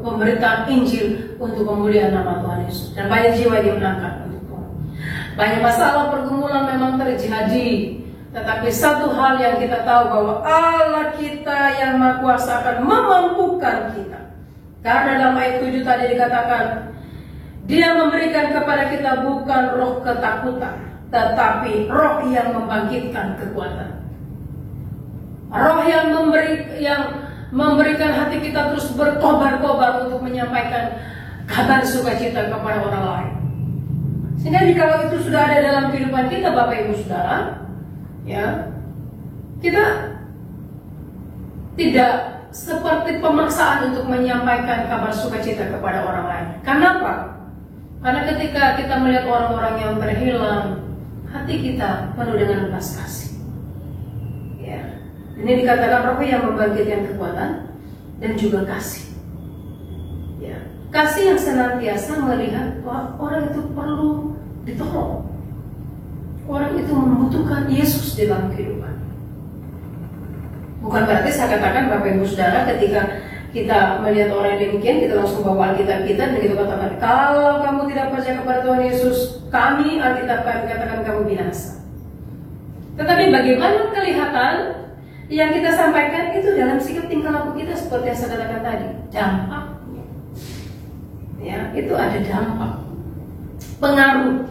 S1: pemberitaan Injil untuk kemuliaan nama Tuhan Yesus. Dan banyak jiwa yang dimenangkan untuk Tuhan. Banyak masalah pergumulan memang terjadi, tetapi satu hal yang kita tahu bahwa Allah kita yang Maha Kuasa akan memampukan kita. Karena dalam ayat 7 tadi dikatakan, Dia memberikan kepada kita bukan roh ketakutan, tetapi roh yang membangkitkan kekuatan. Roh yang memberikan hati kita terus berkobar-kobar untuk menyampaikan kabar sukacita kepada orang lain. Sehingga kalau itu sudah ada dalam kehidupan kita, Bapak Ibu Saudara, ya, kita tidak seperti pemaksaan untuk menyampaikan kabar sukacita kepada orang lain. Kenapa? Karena ketika kita melihat orang-orang yang berhilang, hati kita penuh dengan belas kasih. Ya. Ini dikatakan roh yang membangkitkan kekuatan dan juga kasih. Ya. Kasih yang senantiasa melihat bahwa orang itu perlu ditolong. Orang itu membutuhkan Yesus di dalam kehidupan. Bukan berarti saya katakan Bapak Ibu Saudara, ketika kita melihat orang yang demikian, kita langsung bawa Alkitab kita dan kita katakan, kalau kamu tidak percaya kepada Tuhan Yesus, kami Alkitab kami katakan kamu binasa. Tetapi bagaimana kelihatan yang kita sampaikan itu dalam sikap tingkah laku kita, seperti yang saya katakan tadi, dampaknya. Ya, itu ada dampak, pengaruh.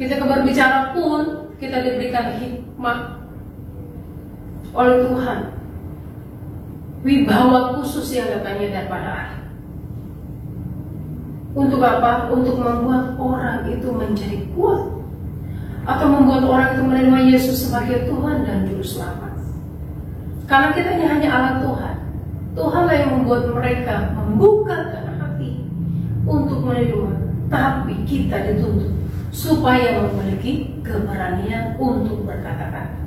S1: Kita berbicara pun kita diberikan hikmah oleh Tuhan, wibawa khusus yang datangnya daripada Allah. Untuk apa? Untuk membuat orang itu menjadi kuat, atau membuat orang itu menerima Yesus sebagai Tuhan dan Juru Selamat. Karena kita ini hanya alat Tuhan. Tuhanlah yang membuat mereka membukakan hati untuk menerima. Tapi kita dituntut supaya memiliki keberanian untuk berkata-kata.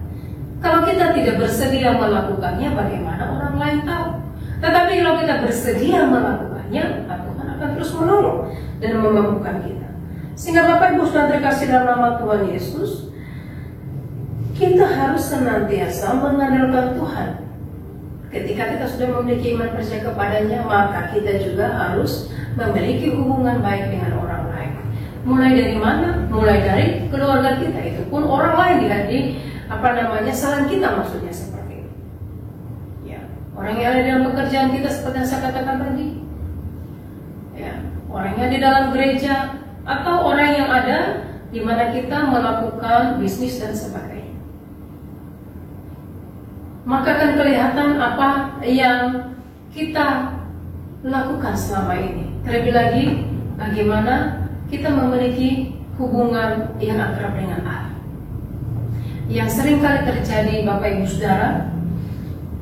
S1: Kalau kita tidak bersedia melakukannya, bagaimana orang lain tahu? Tetapi kalau kita bersedia melakukannya, Tuhan akan terus menolong dan memampukan kita. Sehingga Bapak Ibu Saudara terkasih dalam nama Tuhan Yesus, kita harus senantiasa mengandalkan Tuhan. Ketika kita sudah memiliki iman percaya kepadanya, maka kita juga harus memiliki hubungan baik dengan orang lain. Mulai dari mana? Mulai dari keluarga kita. Itu pun orang lain di saran kita, maksudnya seperti itu. Ya, orang yang ada dalam pekerjaan kita seperti yang saya katakan tadi. Ya, orang yang di dalam gereja atau orang yang ada di mana kita melakukan bisnis dan sebagainya. Maka akan kelihatan apa yang kita lakukan selama ini. Terlebih lagi bagaimana kita memiliki hubungan yang akrab dengan Allah. Yang sering kali terjadi Bapak Ibu Saudara,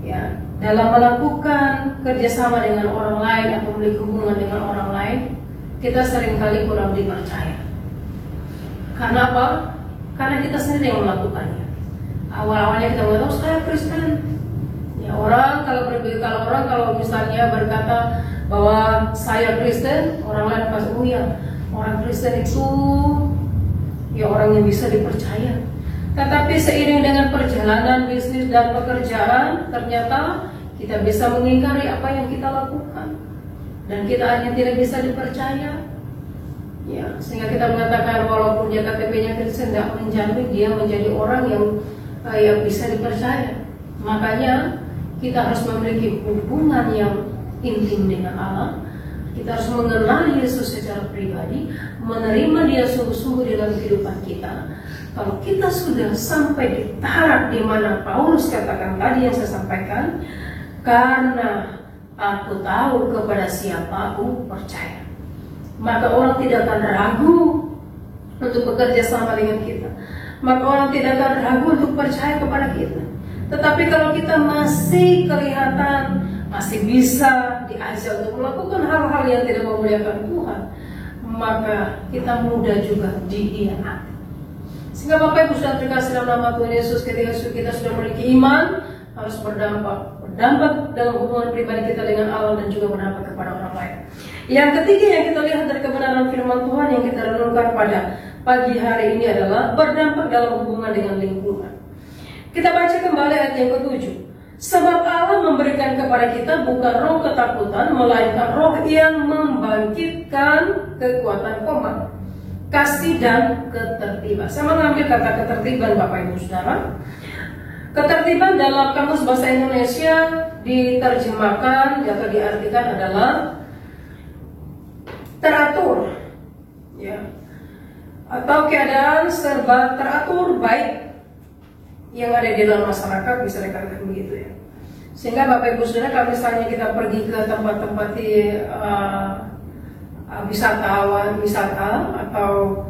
S1: ya, dalam melakukan kerjasama dengan orang lain atau memiliki hubungan dengan orang lain, kita sering kali kurang dipercaya. Karena apa? Karena kita sendiri yang melakukannya. Awal-awalnya kita mengatakan saya Kristen. Ya, kalau misalnya berkata bahwa saya Kristen, orang lain pasti ya, orang Kristen itu ya orang yang bisa dipercaya. Tetapi seiring dengan perjalanan bisnis dan pekerjaan, ternyata kita bisa mengingkari apa yang kita lakukan, dan kita hanya tidak bisa dipercaya. Ya, sehingga kita mengatakan walaupun dia KTP-nya Kristen, tidak menjamin dia menjadi orang yang bisa dipercaya. Makanya kita harus memiliki hubungan yang intim dengan Allah. Kita harus mengenal Yesus secara pribadi, menerima Dia sungguh-sungguh dalam kehidupan kita. Kalau kita sudah sampai di tahap di mana Paulus katakan tadi yang saya sampaikan, karena aku tahu kepada siapa aku percaya, maka orang tidak akan ragu untuk bekerja sama dengan kita. Maka orang tidak akan ragu untuk percaya kepada kita. Tetapi kalau kita masih kelihatan masih bisa diajak untuk melakukan hal-hal yang tidak memuliakan Tuhan, maka kita mudah juga dikhianati. Sehingga Bapak Ibu sudah terkasih dalam nama Tuhan Yesus, ketika kita sudah memiliki iman, harus berdampak dalam hubungan pribadi kita dengan Allah dan juga berdampak kepada orang lain. Yang ketiga yang kita lihat dari kebenaran firman Tuhan yang kita renungkan pada pagi hari ini adalah berdampak dalam hubungan dengan lingkungan. Kita baca kembali ayat yang ke-7. Sebab Allah memberikan kepada kita bukan roh ketakutan, melainkan roh yang membangkitkan kekuatan komat, kasih dan ketertiban. Saya mengambil kata ketertiban Bapak Ibu Saudara. Ketertiban dalam kamus bahasa Indonesia diterjemahkan atau diartikan adalah teratur, ya, atau keadaan serba teratur baik yang ada di dalam masyarakat, bisa dikatakan begitu ya. Sehingga Bapak Ibu Saudara, kalau misalnya kita pergi ke tempat-tempat wisata atau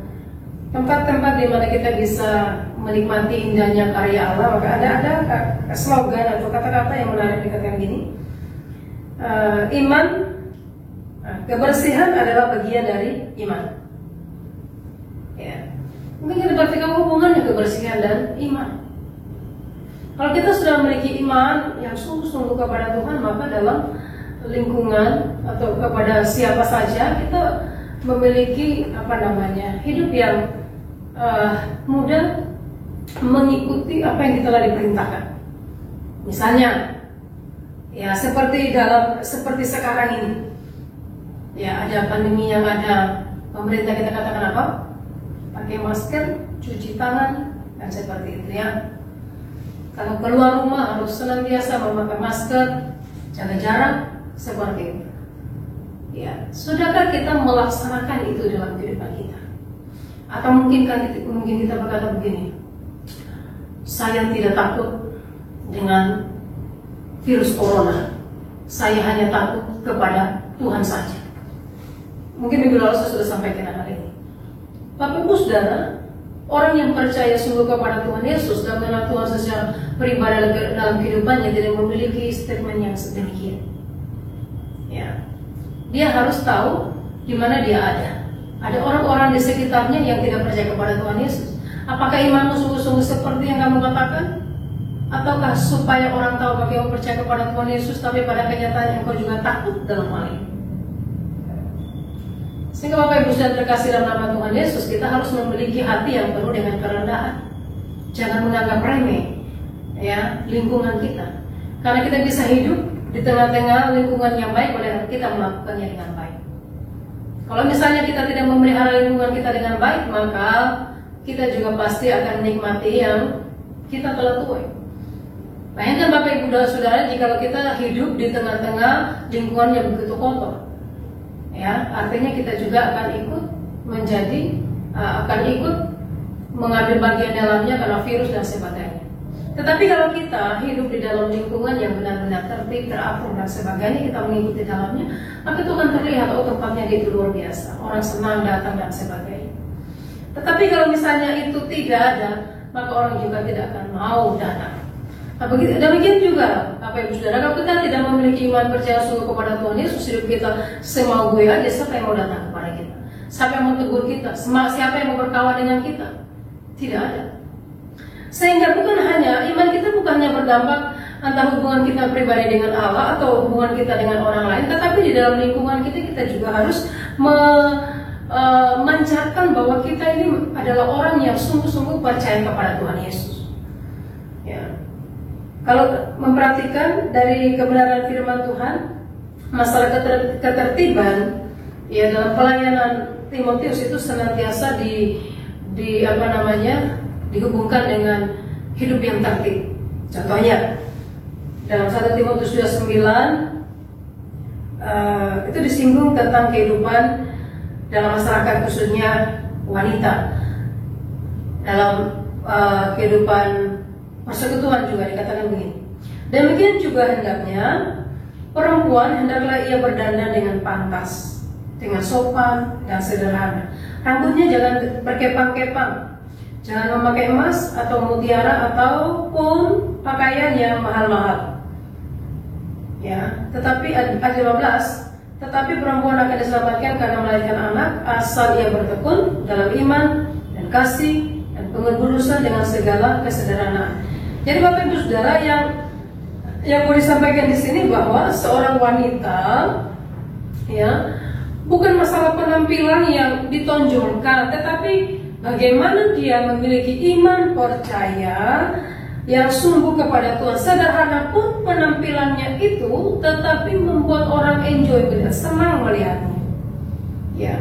S1: tempat-tempat di mana kita bisa menikmati indahnya karya Allah, maka ada slogan atau kata-kata yang menarik dikatakan gini, iman, kebersihan adalah bagian dari iman. Ya. Mungkin kita perhatikan hubungannya kebersihan dan iman. Kalau kita sudah memiliki iman yang sungguh-sungguh kepada Tuhan, maka dalam lingkungan atau kepada siapa saja kita memiliki hidup yang mudah mengikuti apa yang telah diperintahkan. Misalnya, ya seperti sekarang ini, ya ada pandemi yang ada, pemerintah kita katakan apa? Pakai masker, cuci tangan, dan seperti itu ya. Kalau keluar rumah harus senantiasa memakai masker, jaga jarak, seperti itu. Ya, sudahkah kita melaksanakan itu dalam kehidupan kita? Atau mungkin kita berkata begini, saya tidak takut dengan virus corona, saya hanya takut kepada Tuhan saja. Mungkin minggu lalu saya sudah sampaikan hal ini. Bapak Ibu Saudara, orang yang percaya sungguh kepada Tuhan Yesus dan mengenal Tuhan secara pribadi dalam kehidupannya tidak memiliki statement yang sedemikian. Ya, dia harus tahu di mana dia ada. Ada orang-orang di sekitarnya yang tidak percaya kepada Tuhan Yesus. Apakah imanmu sungguh-sungguh seperti yang kamu katakan? Ataukah supaya orang tahu bahwa kamu percaya kepada Tuhan Yesus, tapi pada kenyataannya engkau juga takut dalam hal ini? Sehingga Bapak Ibu sudah terkasih dalam nama Tuhan Yesus, kita harus memiliki hati yang penuh dengan kerendahan. Jangan menganggap remeh ya lingkungan kita, karena kita bisa hidup di tengah-tengah lingkungan yang baik oleh kita melakukannya dengan baik. Kalau misalnya kita tidak memelihara lingkungan kita dengan baik, maka kita juga pasti akan menikmati yang kita telah tuai. Bayangkan Bapak Ibu dan Saudara, jika kita hidup di tengah-tengah lingkungan yang begitu kotor, ya, artinya kita juga akan ikut mengambil bagian dalamnya karena virus dan sebagainya. Tetapi kalau kita hidup di dalam lingkungan yang benar-benar tertib, teratur dan sebagainya, kita mengikuti dalamnya, maka itu akan terlihat, oh tempatnya itu luar biasa, orang senang datang dan sebagainya. Tetapi kalau misalnya itu tidak ada, maka orang juga tidak akan mau datang. Nah, demikian juga Bapak Ibu Saudara, kalau kita tidak memiliki iman percaya sungguh kepada Tuhan Yesus, hidup kita semau gue aja, siapa yang mau datang kepada kita? Siapa yang mau tegur kita? Siapa yang mau berkawan dengan kita? Tidak ada. Sehingga iman kita bukannya berdampak antara hubungan kita pribadi dengan Allah atau hubungan kita dengan orang lain, tetapi di dalam lingkungan kita juga harus memancarkan bahwa kita ini adalah orang yang sungguh-sungguh percaya kepada Tuhan Yesus. Ya. Kalau memperhatikan dari kebenaran firman Tuhan, masalah ketertiban ya dalam pelayanan Timotius itu senantiasa dihubungkan dengan hidup yang tertib. Contohnya dalam 1 Timotius 2:9 itu disinggung tentang kehidupan dalam masyarakat, khususnya wanita. Dalam kehidupan persekutuan juga dikatakan begini. Demikian juga hendaknya perempuan hendaklah ia berdandan dengan pantas, dengan sopan dan sederhana. Rambutnya jangan berkepang-kepang, jangan memakai emas atau mutiara ataupun pakaian yang mahal-mahal. Ya, tetapi ayat 15, tetapi perempuan akan diselamatkan karena melahirkan anak asal ia bertekun dalam iman dan kasih dan pengudusan dengan segala kesederhanaan. Jadi Bapak Ibu Saudara, yang mau disampaikan di sini bahwa seorang wanita, ya, bukan masalah penampilan yang ditonjolkan, tetapi bagaimana dia memiliki iman percaya yang sungguh kepada Tuhan. Sederhana pun penampilannya itu, tetapi membuat orang enjoy, senang melihatnya. Ya,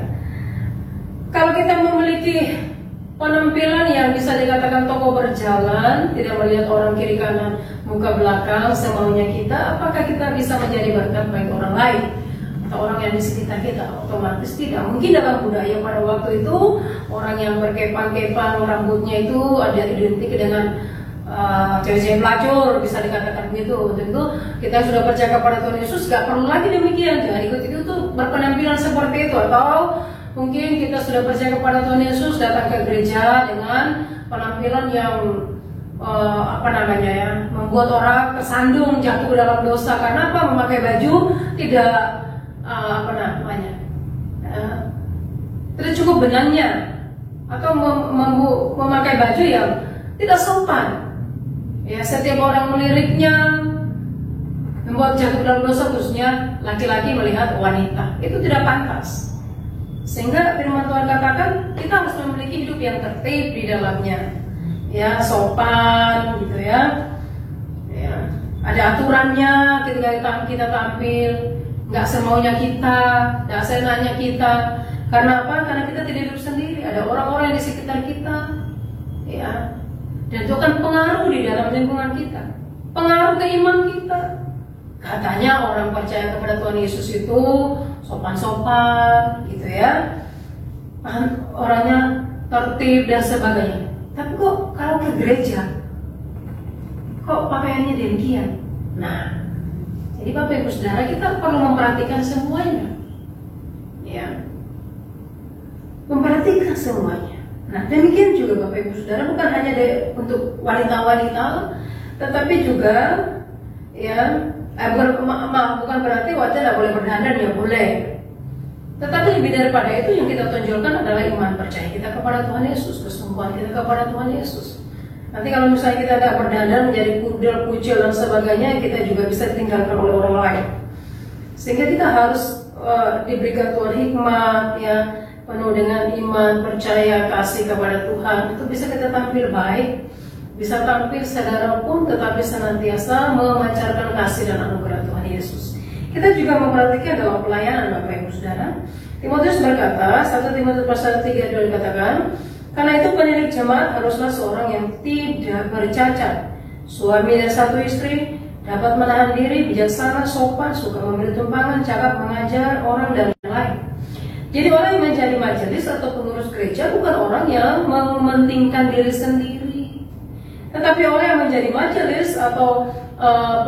S1: kalau kita memiliki penampilan yang bisa dikatakan tokoh berjalan, tidak melihat orang kiri kanan, muka belakang, semaunya kita, apakah kita bisa menjadi berkat bagi orang lain atau orang yang di sekitar kita? Otomatis tidak. Mungkin dalam budaya pada waktu itu, orang yang berkepang-kepang rambutnya itu ada identik dengan cewek-cewek pelacur, bisa dikatakan begitu. Tentu kita sudah percaya kepada Tuhan Yesus, gak perlu lagi demikian, jangan ikut itu tuh berpenampilan seperti itu. Atau mungkin kita sudah percaya kepada Tuhan Yesus, datang ke gereja dengan penampilan yang membuat orang tersandung, jatuh dalam dosa. Karena apa? Memakai baju tidak tidak cukup benangnya, atau memakai baju yang tidak sopan. Ya, setiap orang meliriknya membuat jatuh dalam dosa, khususnya laki-laki melihat wanita. Itu tidak pantas. Sehingga firman Tuhan katakan kita harus memiliki hidup yang tertib di dalamnya. Ya, sopan gitu ya. Ya, ada aturannya ketika kita tampil, nggak semaunya kita, nggak seenaknya kita. Karena apa? Karena kita tidak hidup sendiri, ada orang-orang di sekitar kita. Ya. Dan itu akan pengaruh di dalam lingkungan kita, pengaruh ke iman kita. Katanya orang percaya kepada Tuhan Yesus itu sopan-sopan gitu ya, orangnya tertib dan sebagainya. Tapi kok kalau ke gereja, kok pakaiannya demikian? Nah, jadi Bapak Ibu Saudara, kita perlu memperhatikan semuanya, ya, memperhatikan semuanya. Nah, demikian juga Bapak Ibu Saudara, bukan hanya untuk wanita-wanita, tetapi juga ya, bukan berarti wanita tidak boleh berdandan, ya boleh. Tetapi lebih daripada itu, yang kita tonjolkan adalah iman percaya kita kepada Tuhan Yesus, kesungguhan kita kepada Tuhan Yesus. Nanti kalau misalnya kita tidak berdandan, menjadi kudel, kucil dan sebagainya, kita juga bisa ditinggalkan oleh orang lain. Sehingga kita harus diberikan Tuhan hikmat, ya, penuh dengan iman, percaya, kasih kepada Tuhan. Itu bisa kita tampil baik, bisa tampil sederhana pun, tetapi senantiasa memancarkan kasih dan anugerah Tuhan Yesus. Kita juga memperhatikan dalam pelayanan Bapak Ibu Saudara. Timotius berkata, 1 Timotius pasal 3 dikatakan, karena itu penilik jemaat haruslah seorang yang tidak bercacat, suami dan satu istri, dapat menahan diri, bijaksana, sopan, suka memberi tumpangan, cakap mengajar orang dan lain. Jadi orang yang menjadi majelis atau pengurus gereja bukan orang yang mementingkan diri sendiri, tetapi orang yang menjadi majelis atau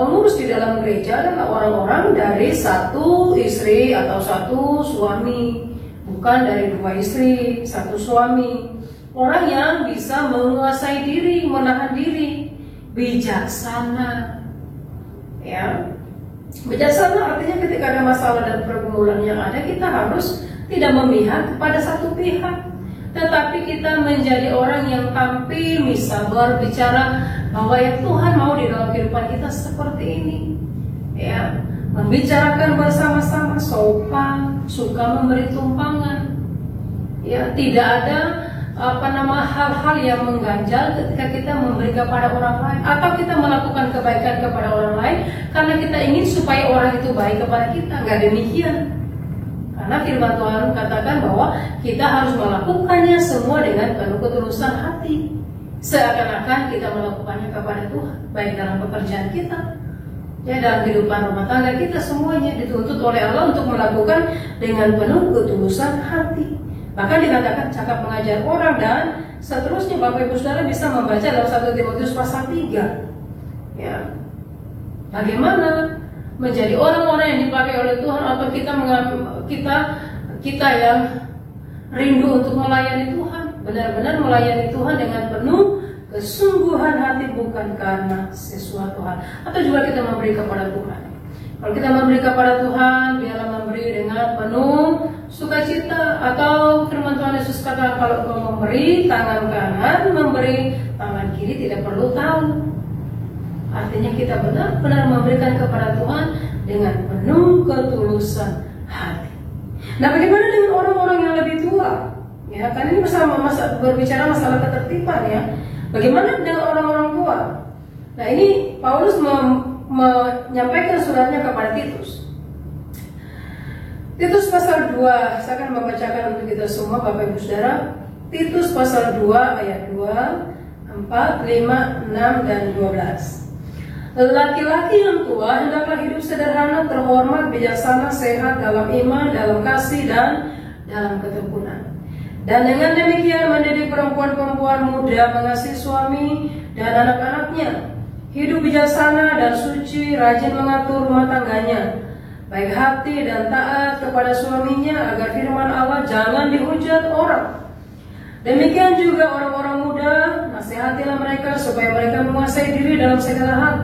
S1: pengurus di dalam gereja adalah orang-orang dari satu istri atau satu suami, bukan dari dua istri, satu suami. Orang yang bisa menguasai diri, menahan diri, bijaksana. Ya, bijaksana artinya ketika ada masalah dan pergumulan yang ada, kita harus tidak memihak kepada satu pihak, tetapi kita menjadi orang yang tampil, bisa berbicara bahwa ya Tuhan mau di dalam kehidupan kita seperti ini, ya, membicarakan bersama-sama, sopan, suka memberi tumpangan, ya, tidak ada hal-hal yang mengganjal ketika kita memberi kepada orang lain atau kita melakukan kebaikan kepada orang lain karena kita ingin supaya orang itu baik kepada kita. Nggak demikian. Karena firman Tuhan katakan bahwa kita harus melakukannya semua dengan penuh ketulusan hati, seakan-akan kita melakukannya kepada Tuhan, baik dalam pekerjaan kita, ya, dalam kehidupan rumah tangga kita, semuanya dituntut oleh Allah untuk melakukan dengan penuh ketulusan hati. Bahkan dikatakan cakap mengajar orang dan seterusnya. Bapak Ibu Saudara bisa membaca dalam 1 Timotius pasal 3. Ya, bagaimana menjadi orang-orang yang dipakai oleh Tuhan, atau kita yang rindu untuk melayani Tuhan, benar-benar melayani Tuhan dengan penuh kesungguhan hati, bukan karena sesuatu hal, atau juga kita memberi kepada Tuhan. Kalau kita memberi kepada Tuhan, biarlah memberi dengan penuh sukacita. Atau firman Tuhan Yesus kata, kalau kau memberi tangan kanan, memberi tangan kiri tidak perlu tahu. Artinya kita benar-benar memberikan kepada Tuhan dengan penuh ketulusan hati. Nah, bagaimana dengan orang-orang yang lebih tua? Ya, kan ini berbicara masalah ketertiban ya. Bagaimana dengan orang-orang tua? Nah, ini Paulus menyampaikan suratnya kepada Titus. Titus pasal 2, saya akan membacakan untuk kita semua Bapak Ibu Saudara. Titus pasal 2 ayat 2, 4, 5, 6, dan 12. Laki-laki yang tua hendaklah hidup sederhana, terhormat, bijaksana, sehat dalam iman, dalam kasih, dan dalam ketekunan. Dan dengan demikian mendidik perempuan-perempuan muda mengasihi suami dan anak-anaknya, hidup bijaksana dan suci, rajin mengatur rumah tangganya, baik hati dan taat kepada suaminya, agar firman Allah jangan dihujat orang. Demikian juga orang-orang muda, nasihatilah mereka supaya mereka menguasai diri dalam segala hal.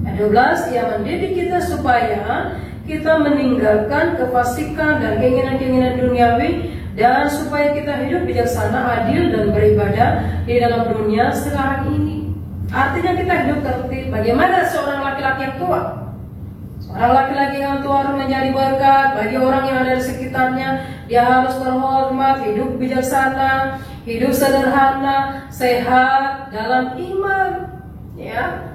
S1: Ayat 12, ia mendidik kita supaya kita meninggalkan kefasikan dan keinginan-keinginan duniawi, dan supaya kita hidup bijaksana, adil, dan beribadah di dalam dunia sekarang ini. Artinya kita hidup tertib. Bagaimana seorang laki-laki yang tua? Seorang laki-laki yang tua harus menjadi berkat bagi orang yang ada di sekitarnya. Dia harus terhormat, hidup bijaksana, hidup sederhana, sehat dalam iman. Ya,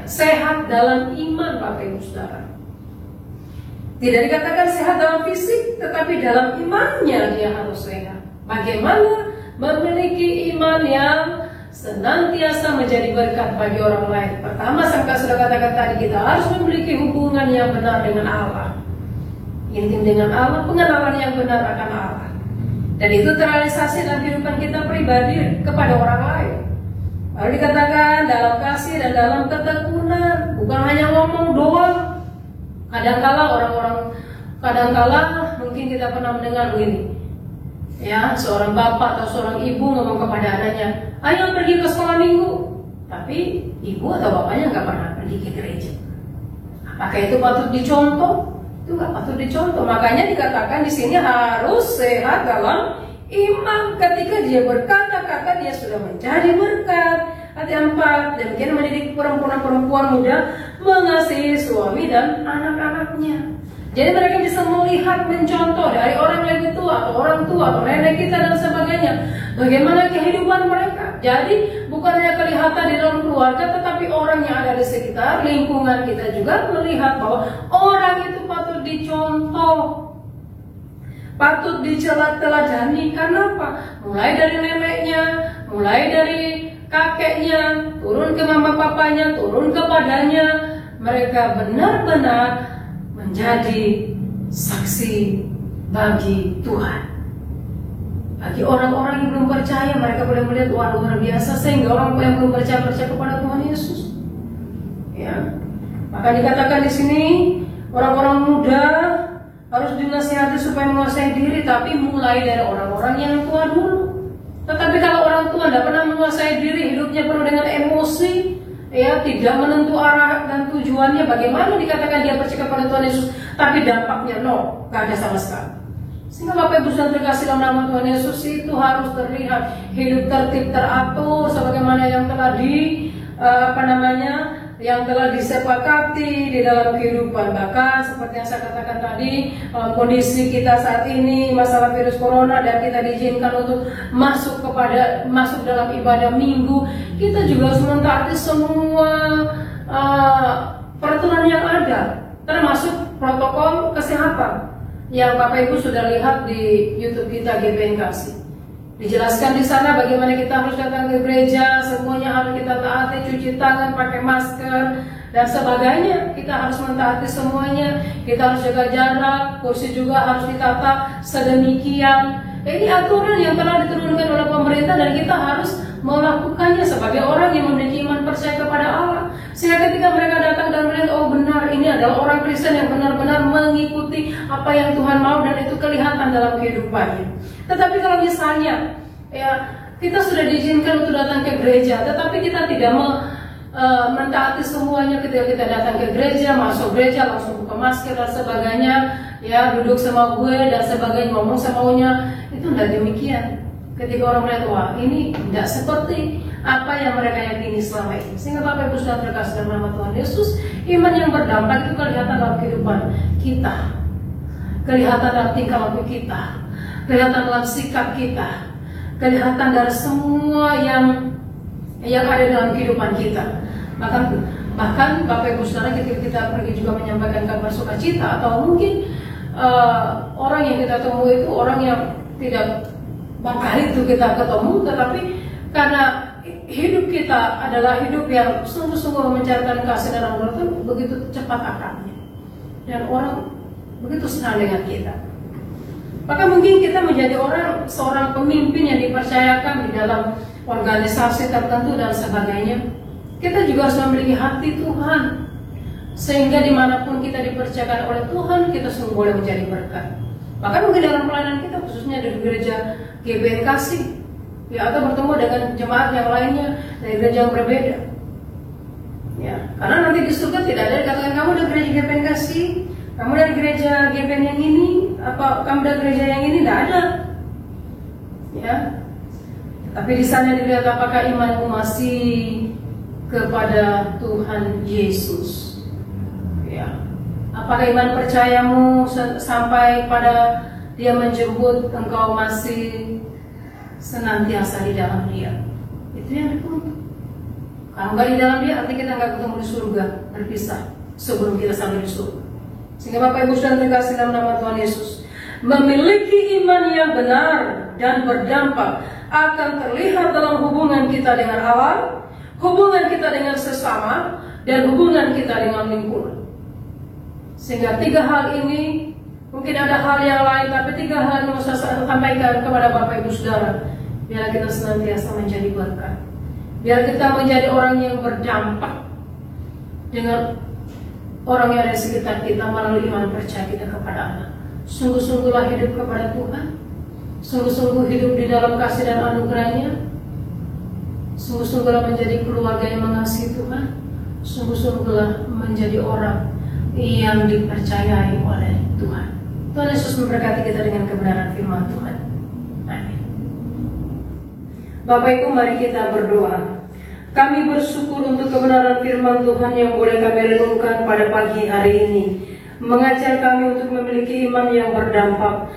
S1: sehat dalam iman, Bapak Ibu Saudara. Tidak dikatakan sehat dalam fisik, tetapi dalam imannya dia harus sehat. Bagaimana memiliki iman yang senantiasa menjadi berkat bagi orang lain? Pertama, saya sudah katakan tadi, kita harus memiliki hubungan yang benar dengan Allah, intim dengan Allah, pengenalan yang benar akan Allah. Dan itu terrealisasi dalam kehidupan kita pribadi kepada orang lain. Lalu dikatakan dalam kasih dan dalam ketekunan, bukan hanya ngomong doang. Kadangkala mungkin kita pernah mendengar begini, ya, seorang bapak atau seorang ibu ngomong kepada anaknya, ayo pergi ke sekolah minggu, tapi ibu atau bapaknya nggak pernah pergi ke gereja. Apakah itu patut dicontoh? Itu nggak patut dicontoh. Makanya dikatakan di sini harus sehat dalam iman. Ketika dia berkata-kata, dia sudah menjadi berkat. Ayat 4, demikian mendidik perempuan muda mengasihi suami dan anak-anaknya. Jadi mereka bisa melihat, mencontoh dari orang lebih tua atau orang tua atau nenek kita dan sebagainya, bagaimana kehidupan mereka. Jadi bukannya kelihatan di dalam keluarga, tetapi orang yang ada di sekitar lingkungan kita juga melihat bahwa orang itu patut dicontoh, patut diteladani. Karena apa? Mulai dari neneknya, mulai dari kakeknya, turun ke mama papanya, turun kepadanya, mereka benar-benar menjadi saksi bagi Tuhan. Bagi orang-orang yang belum percaya, mereka boleh melihat, wah, luar biasa, sehingga orang yang belum percaya kepada Tuhan Yesus. Ya, maka dikatakan di sini orang-orang muda harus dinasihati supaya menguasai diri, tapi mulai dari orang-orang yang tua dulu. Tetapi kalau orang tua tidak pernah menguasai diri, hidupnya penuh dengan emosi, ya, tidak menentu arah dan tujuannya, bagaimana dikatakan dia percaya kepada Tuhan Yesus, tapi dampaknya gak ada sama sekali. Sehingga Bapak Ibu Saudara terkasih dalam nama Tuhan Yesus, itu harus terlihat hidup tertib, teratur, sebagaimana yang telah yang telah disepakati di dalam kehidupan. Bahkan seperti yang saya katakan tadi, kondisi kita saat ini masalah virus corona dan kita diizinkan untuk masuk dalam ibadah minggu, kita juga harus mentaati semua peraturan yang ada, termasuk protokol kesehatan yang Bapak Ibu sudah lihat di YouTube kita GPN Kasih. Dijelaskan di sana bagaimana kita harus datang ke gereja, semuanya harus kita taati, cuci tangan, pakai masker, dan sebagainya. Kita harus mentaati semuanya. Kita harus jaga jarak, kursi juga harus ditata sedemikian. Ini aturan yang telah diturunkan oleh pemerintah dan kita harus melakukannya sebagai orang yang memiliki iman percaya kepada Allah. Sehingga ketika mereka datang dan melihat, oh benar, ini adalah orang Kristen yang benar-benar mengikuti apa yang Tuhan mau, dan itu kelihatan dalam kehidupannya. Tetapi kalau misalnya, ya, kita sudah diizinkan untuk datang ke gereja, tetapi kita tidak mentaati semuanya ketika kita datang ke gereja, masuk gereja langsung buka masker dan sebagainya, ya duduk sama gue dan sebagainya, ngomong semaunya. Itu tidak demikian. Ketika orang melihat, wah ini tidak seperti apa yang mereka yakini selama ini. Sehingga Bapak Ibu sudah terkasih dalam nama Tuhan Yesus, iman yang berdampak itu kelihatan dalam kehidupan kita, kelihatan dalam tingkah laku kita, kelihatan dalam sikap kita, kelihatan dari semua yang ada dalam kehidupan kita. Bahkan Bapak Ibu Saudara, ketika kita pergi juga menyampaikan kabar sukacita, atau mungkin orang yang kita temui itu orang yang tidak bakal itu kita ketemu, tetapi karena hidup kita adalah hidup yang sungguh-sungguh mencarikan kasih dan anugerah itu, begitu cepat akrabnya dan orang begitu senang dengan kita. Maka mungkin kita menjadi seorang pemimpin yang dipercayakan di dalam organisasi tertentu dan sebagainya. Kita juga harus memiliki hati Tuhan, sehingga dimanapun kita dipercayakan oleh Tuhan, kita sungguh boleh menjadi berkat. Bahkan mungkin dalam pelayanan kita, khususnya di gereja GBN Kasih, ya, atau bertemu dengan jemaat yang lainnya dari gereja yang berbeda, ya, karena nanti di surga tidak ada dikatakan kamu dari gereja GBN Kasih, kamu dari gereja GBN yang ini, apa kamu dari gereja yang ini, tidak ada, ya. Tapi di sana dilihat apakah imanmu masih kepada Tuhan Yesus, ya. Apakah iman percayamu sampai pada Dia menjemput engkau masih senantiasa di dalam Dia? Itu yang dituntut. Kalau nggak di dalam Dia, artinya kita nggak ketemu di surga, berpisah sebelum kita sampai di surga. Sehingga Bapak Ibu sudah terkasih dalam nama Tuhan Yesus, memiliki iman yang benar dan berdampak akan terlihat dalam hubungan kita dengan Allah, hubungan kita dengan sesama, dan hubungan kita dengan lingkungan. Sehingga tiga hal ini, mungkin ada hal yang lain, tapi tiga hal yang saya sampaikan kepada Bapak Ibu Saudara, biar kita senantiasa menjadi berkat, biar kita menjadi orang yang berdampak dengan orang yang ada di sekitar kita melalui iman percaya kita kepada Allah. Sungguh-sungguhlah hidup kepada Tuhan, sungguh-sungguh hidup di dalam kasih dan anugerahnya, sungguh-sungguhlah menjadi keluarga yang mengasihi Tuhan, sungguh-sungguhlah menjadi orang yang dipercayai oleh Tuhan. Tuhan Yesus memberkati kita dengan kebenaran firman Tuhan. Amin. Bapak Ibu, mari kita berdoa. Kami bersyukur untuk kebenaran firman Tuhan yang boleh kami renungkan pada pagi hari ini, mengajar kami untuk memiliki iman yang berdampak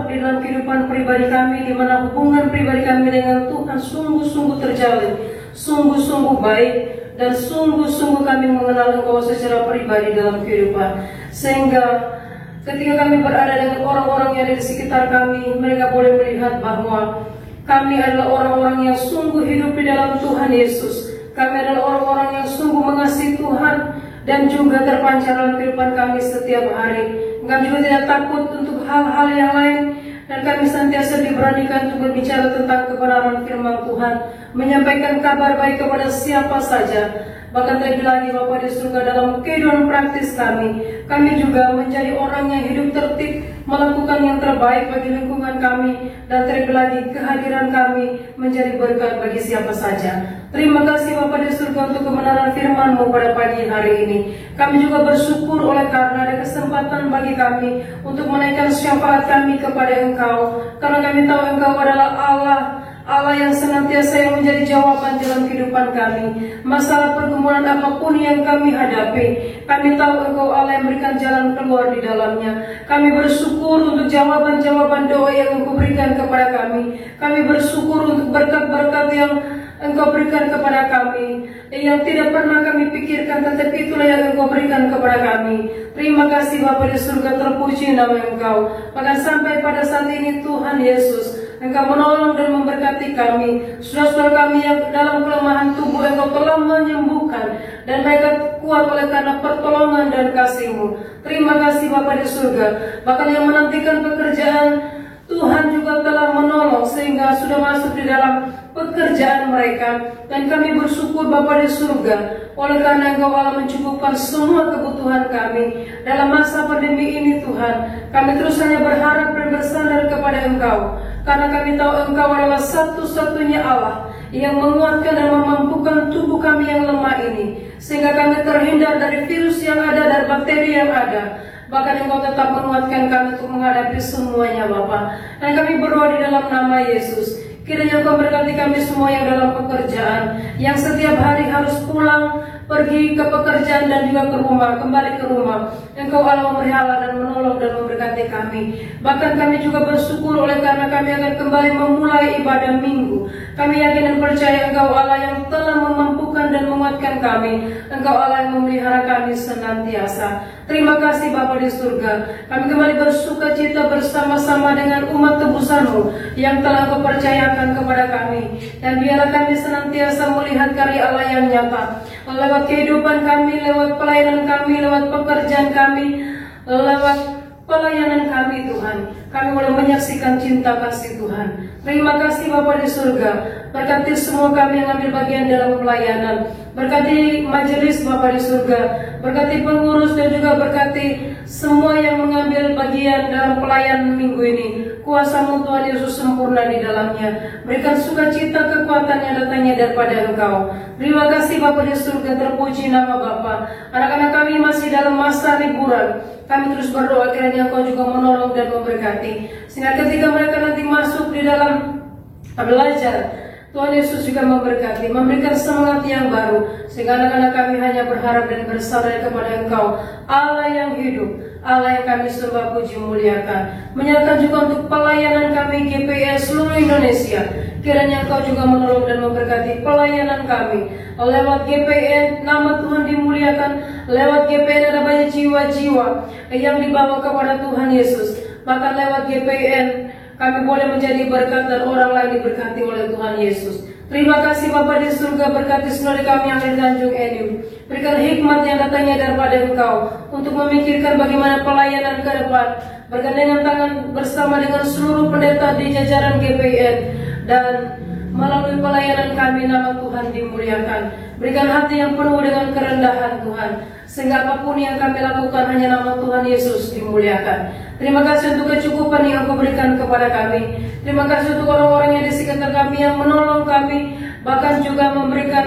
S1: di dalam kehidupan pribadi kami, di mana hubungan pribadi kami dengan Tuhan sungguh-sungguh terjalin, sungguh-sungguh baik, dan sungguh-sungguh kami mengenal Engkau secara pribadi dalam kehidupan. Sehingga ketika kami berada dengan orang-orang yang ada di sekitar kami, mereka boleh melihat bahwa kami adalah orang-orang yang sungguh hidup di dalam Tuhan Yesus. Kami adalah orang-orang yang sungguh mengasihi Tuhan dan juga terpancar dalam kehidupan kami setiap hari. Kami juga tidak takut untuk hal-hal yang lain, dan kami senantiasa diberanikan untuk berbicara tentang kebenaran firman Tuhan, menyampaikan kabar baik kepada siapa saja. Bahkan terlebih lagi Bapa di surga, dalam kehidupan praktis kami juga menjadi orang yang hidup tertib, melakukan yang terbaik bagi lingkungan kami, dan terlebih lagi kehadiran kami menjadi berkat bagi siapa saja. Terima kasih Bapa di surga untuk kebenaran firman-Mu pada pagi hari ini. Kami juga bersyukur oleh karena ada kesempatan bagi kami untuk menaikkan syafaat kami kepada Engkau, karena kami tahu Engkau adalah Allah yang senantiasa yang menjadi jawaban dalam kehidupan kami. Masalah pergumulan apapun yang kami hadapi, kami tahu Engkau Allah yang memberikan jalan keluar di dalamnya. Kami bersyukur untuk jawaban-jawaban doa yang Engkau berikan kepada kami. Kami bersyukur untuk berkat-berkat yang Engkau berikan kepada kami, yang tidak pernah kami pikirkan, tetapi itulah yang Engkau berikan kepada kami. Terima kasih Bapa di surga, terpuji nama Engkau. Bahkan sampai pada saat ini Tuhan Yesus, Engkau menolong dan memberkati kami. Saudara-saudara kami yang dalam kelemahan tubuh, Engkau telah menyembuhkan, dan mereka kuat oleh karena pertolongan dan kasih-Mu. Terima kasih Bapa di surga. Bahkan yang menantikan pekerjaan, Tuhan juga telah menolong sehingga sudah masuk di dalam pekerjaan mereka, dan kami bersyukur Bapa di surga oleh karena Engkau Allah mencukupkan semua kebutuhan kami dalam masa pandemi ini. Tuhan, kami terus hanya berharap dan bersandar kepada Engkau. karena kami tahu Engkau adalah satu-satunya Allah yang menguatkan dan memampukan tubuh kami yang lemah ini, sehingga kami terhindar dari virus yang ada dan bakteri yang ada. Bahkan Engkau tetap menguatkan kami untuk menghadapi semuanya, Bapa. Dan kami berdoa di dalam nama Yesus, kiranya Engkau berkati kami semua yang dalam pekerjaan, yang setiap hari harus pulang, pergi ke pekerjaan dan juga ke rumah, kembali ke rumah. Engkau Allah memelihara dan menolong dan memberkati kami. Bahkan kami juga bersyukur oleh karena kami akan kembali memulai ibadah minggu. Kami yakin dan percaya Engkau Allah yang telah memampukan dan menguatkan kami. Engkau Allah yang memelihara kami senantiasa. Terima kasih Bapa di surga. Kami kembali bersuka cita bersama-sama dengan umat tebusan-Mu yang telah Kau percayakan kepada kami. Dan biarlah kami senantiasa melihat karya Allah yang nyata lewat kehidupan kami, lewat pelayanan kami, lewat pekerjaan kami, lewat pelayanan kami, Tuhan. Kami boleh menyaksikan cinta kasih Tuhan. Terima kasih Bapa di surga. Berkati semua kami yang ambil bagian dalam pelayanan. Berkati majelis Bapa di surga. Berkati pengurus dan juga berkati semua yang mengambil bagian dalam pelayanan minggu ini. Kuasa-Mu Tuhan Yesus sempurna di dalamnya. Berikan sukacita, kekuatan yang datangnya daripada Engkau. Terima kasih Bapa di surga, terpuji nama Bapa. Anak-anak kami masih dalam masa liburan. Kami terus berdoa kiranya Engkau juga menolong dan memberkati, sehingga ketika mereka nanti masuk di dalam belajar, Tuhan Yesus juga memberkati, memberikan semangat yang baru, sehingga anak-anak kami hanya berharap dan bersandar kepada Engkau, Allah yang hidup, Allah yang kami sembah puji muliakan. Menyerahkan juga untuk pelayanan kami GPS seluruh Indonesia. Kiranya Engkau juga menolong dan memberkati pelayanan kami. Lewat GPN, nama Tuhan dimuliakan. Lewat GPN ada banyak jiwa-jiwa yang dibawa kepada Tuhan Yesus. Bahkan lewat GPN kami boleh menjadi berkat dan orang lain diberkati oleh Tuhan Yesus. Terima kasih Bapa di surga, berkati saudara kami yang di Tanjung Enim. Berikan hikmat yang datangnya daripada Engkau untuk memikirkan bagaimana pelayanan ke depan. Bergandengan tangan bersama dengan seluruh pendeta di jajaran GPN, dan melalui pelayanan kami nama Tuhan dimuliakan. Berikan hati yang penuh dengan kerendahan Tuhan, sehingga apapun yang kami lakukan hanya nama Tuhan Yesus dimuliakan. Terima kasih untuk kecukupan yang Engkau berikan kepada kami. Terima kasih untuk orang-orang yang di sekitar kami yang menolong kami, bahkan juga memberikan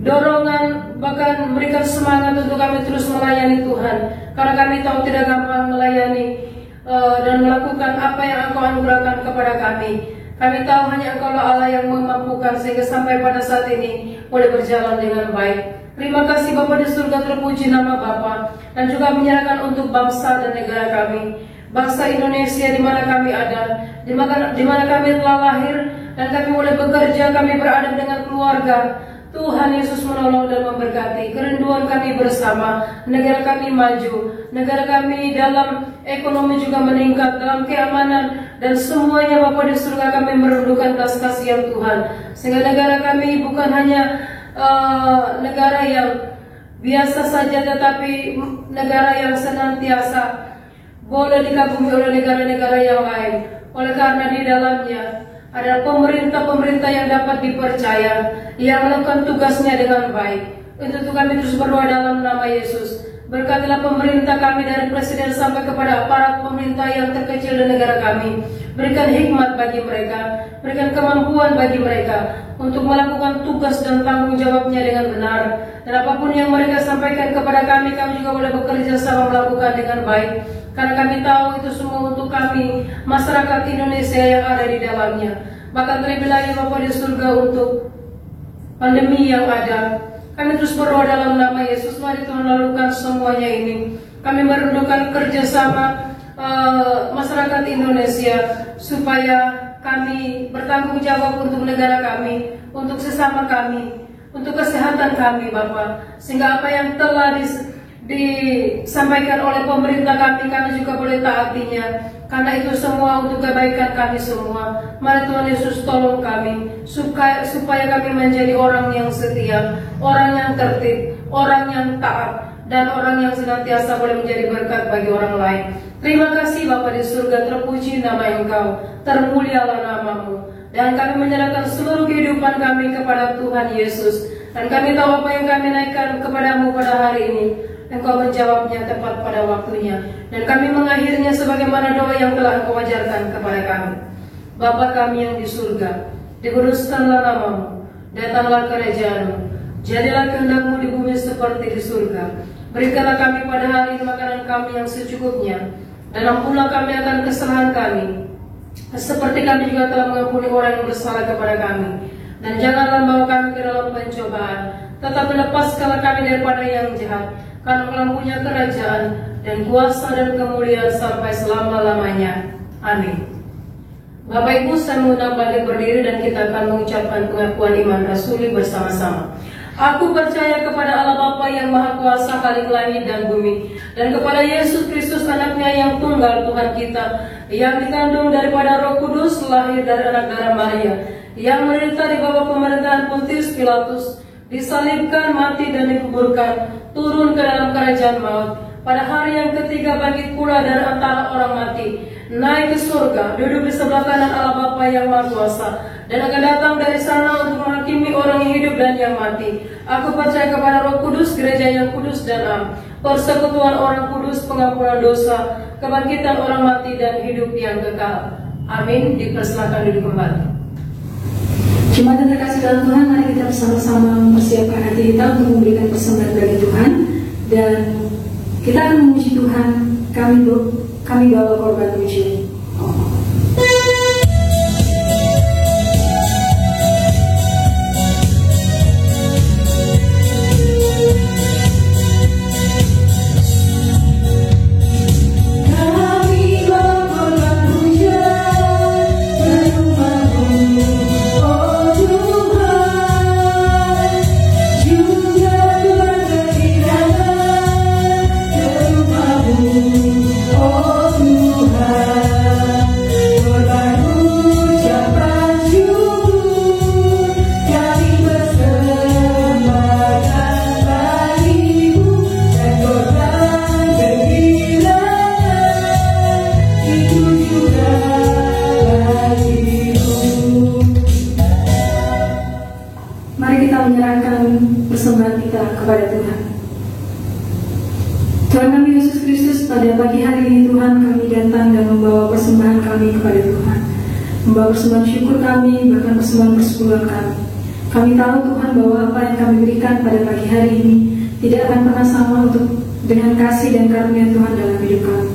S1: dorongan, bahkan memberikan semangat untuk kami terus melayani Tuhan. Karena kami tahu tidak gampang melayani dan melakukan apa yang Engkau anugerahkan kepada kami. Kami tahu hanya Engkau Allah yang memampukan sehingga sampai pada saat ini boleh berjalan dengan baik. Terima kasih Bapa di surga, terpuji nama Bapa, dan juga menyerahkan untuk bangsa dan negara kami, bangsa Indonesia di mana kami ada, di mana kami telah lahir dan kami boleh bekerja, kami berada dengan keluarga. Tuhan Yesus menolong dan memberkati. Kerinduan kami bersama, negara kami maju, negara kami dalam ekonomi juga meningkat, dalam keamanan dan semuanya Bapa di surga. Kami merindukan belas kasihan Tuhan, sehingga negara kami bukan hanya negara yang biasa saja, tetapi negara yang senantiasa boleh dikagumi oleh negara-negara yang lain. Oleh karena di dalamnya adalah pemerintah-pemerintah yang dapat dipercaya, yang melakukan tugasnya dengan baik. Untuk kami terus berdoa dalam nama Yesus. Berkatilah pemerintah kami dari presiden sampai kepada aparat pemerintah yang terkecil di negara kami. Berikan hikmat bagi mereka, berikan kemampuan bagi mereka untuk melakukan tugas dan tanggung jawabnya dengan benar. Dan apapun yang mereka sampaikan kepada kami, kami juga boleh bekerja sama melakukan dengan baik. Karena kami tahu itu semua untuk kami, masyarakat Indonesia yang ada di dalamnya. Bahkan terlebih lagi Bapa di surga untuk pandemi yang ada. Kami terus berdoa dalam nama Yesus. Mari Tuhan lakukan semuanya ini. Kami merindukan kerjasama masyarakat Indonesia supaya kami bertanggung jawab untuk negara kami, untuk sesama kami, untuk kesehatan kami Bapa. Sehingga apa yang telah disampaikan oleh pemerintah kami juga boleh taatinya. Karena itu semua untuk kebaikan kami semua. Mari Tuhan Yesus tolong kami supaya kami menjadi orang yang setia, orang yang tertib, orang yang taat, dan orang yang senantiasa boleh menjadi berkat bagi orang lain. Terima kasih Bapa di surga, terpuji nama Engkau, termulialah namamu. Dan kami menyerahkan seluruh kehidupan kami kepada Tuhan Yesus. Dan kami tahu apa yang kami naikkan kepadamu pada hari ini. Engkau menjawabnya tepat pada waktunya, dan kami mengakhirinya sebagaimana doa yang telah Engkau ajarkan kepada kami. Bapa kami yang di surga, dikuduskanlah namamu, datanglah kerajaan-Mu, jadilah kehendak-Mu di bumi seperti di surga. Berikanlah kami pada hari ini makanan kami yang secukupnya, dan ampunilah kami akan kesalahan kami, seperti kami juga telah mengampuni orang yang bersalah kepada kami. Dan janganlah membawa kami ke dalam pencobaan, tetapi lepaskanlah kami daripada yang jahat, karena Engkau punya kerajaan dan kuasa dan kemuliaan sampai selama-lamanya. Amin. Bapak Ibu, saya mengundang balik berdiri dan kita akan mengucapkan pengakuan iman rasuli bersama-sama. Aku percaya kepada Allah Bapa yang Maha Kuasa, Khalik langit dan bumi, dan kepada Yesus Kristus anaknya yang tunggal Tuhan kita, yang dikandung daripada Roh Kudus, lahir dari anak darah Maria, yang menderita di bawah pemerintahan Pontius Pilatus, disalibkan, mati dan dikuburkan, turun ke dalam kerajaan maut, pada hari yang ketiga bangkit pula dari antara orang mati, naik ke surga, duduk di sebelah kanan Allah Bapa yang Maha Kuasa, dan akan datang dari sana untuk menghakimi orang yang hidup dan yang mati. Aku percaya kepada Roh Kudus, gereja yang kudus dan am, persekutuan orang kudus, pengampunan dosa, kebangkitan orang mati dan hidup yang kekal. Amin. Dipersilakan duduk kembali.
S3: Jemaat yang terkasih dalam Tuhan, mari kita bersama-sama mempersiapkan hati kita untuk memberikan persembahan bagi Tuhan, dan kita akan memuji Tuhan. Kami bawa korban pujian. Persembahan kita kepada Tuhan. Tuhan kami Yesus Kristus, pada pagi hari ini Tuhan kami datang dan membawa persembahan kami kepada Tuhan, membawa persembahan syukur kami, bahkan persembahan persepuluhan kami. Kami tahu Tuhan bahwa apa yang kami berikan pada pagi hari ini tidak akan pernah sama untuk dengan kasih dan karunia Tuhan dalam hidup kami.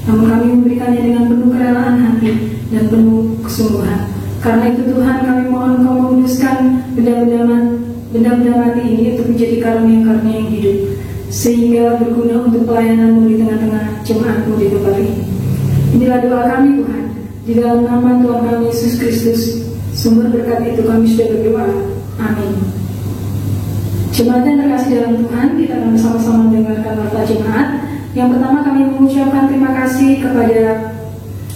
S3: Namun kami memberikannya dengan penuh kerelaan hati dan penuh kesungguhan. Karena itu Tuhan, kami mohon Engkau menguduskan benda-benda mati ini untuk menjadi karunia-karunia yang hidup, sehingga berguna untuk pelayanan-Mu di tengah-tengah jemaat-Mu di tempat ini. Inilah doa kami Tuhan, di dalam nama Tuhan kami Yesus Kristus, sumber berkat itu kami sudah berdoa. Amin. Jemaat yang terkasih dalam Tuhan, kita akan bersama-sama mendengarkan warta jemaat. Yang pertama, kami mengucapkan terima kasih kepada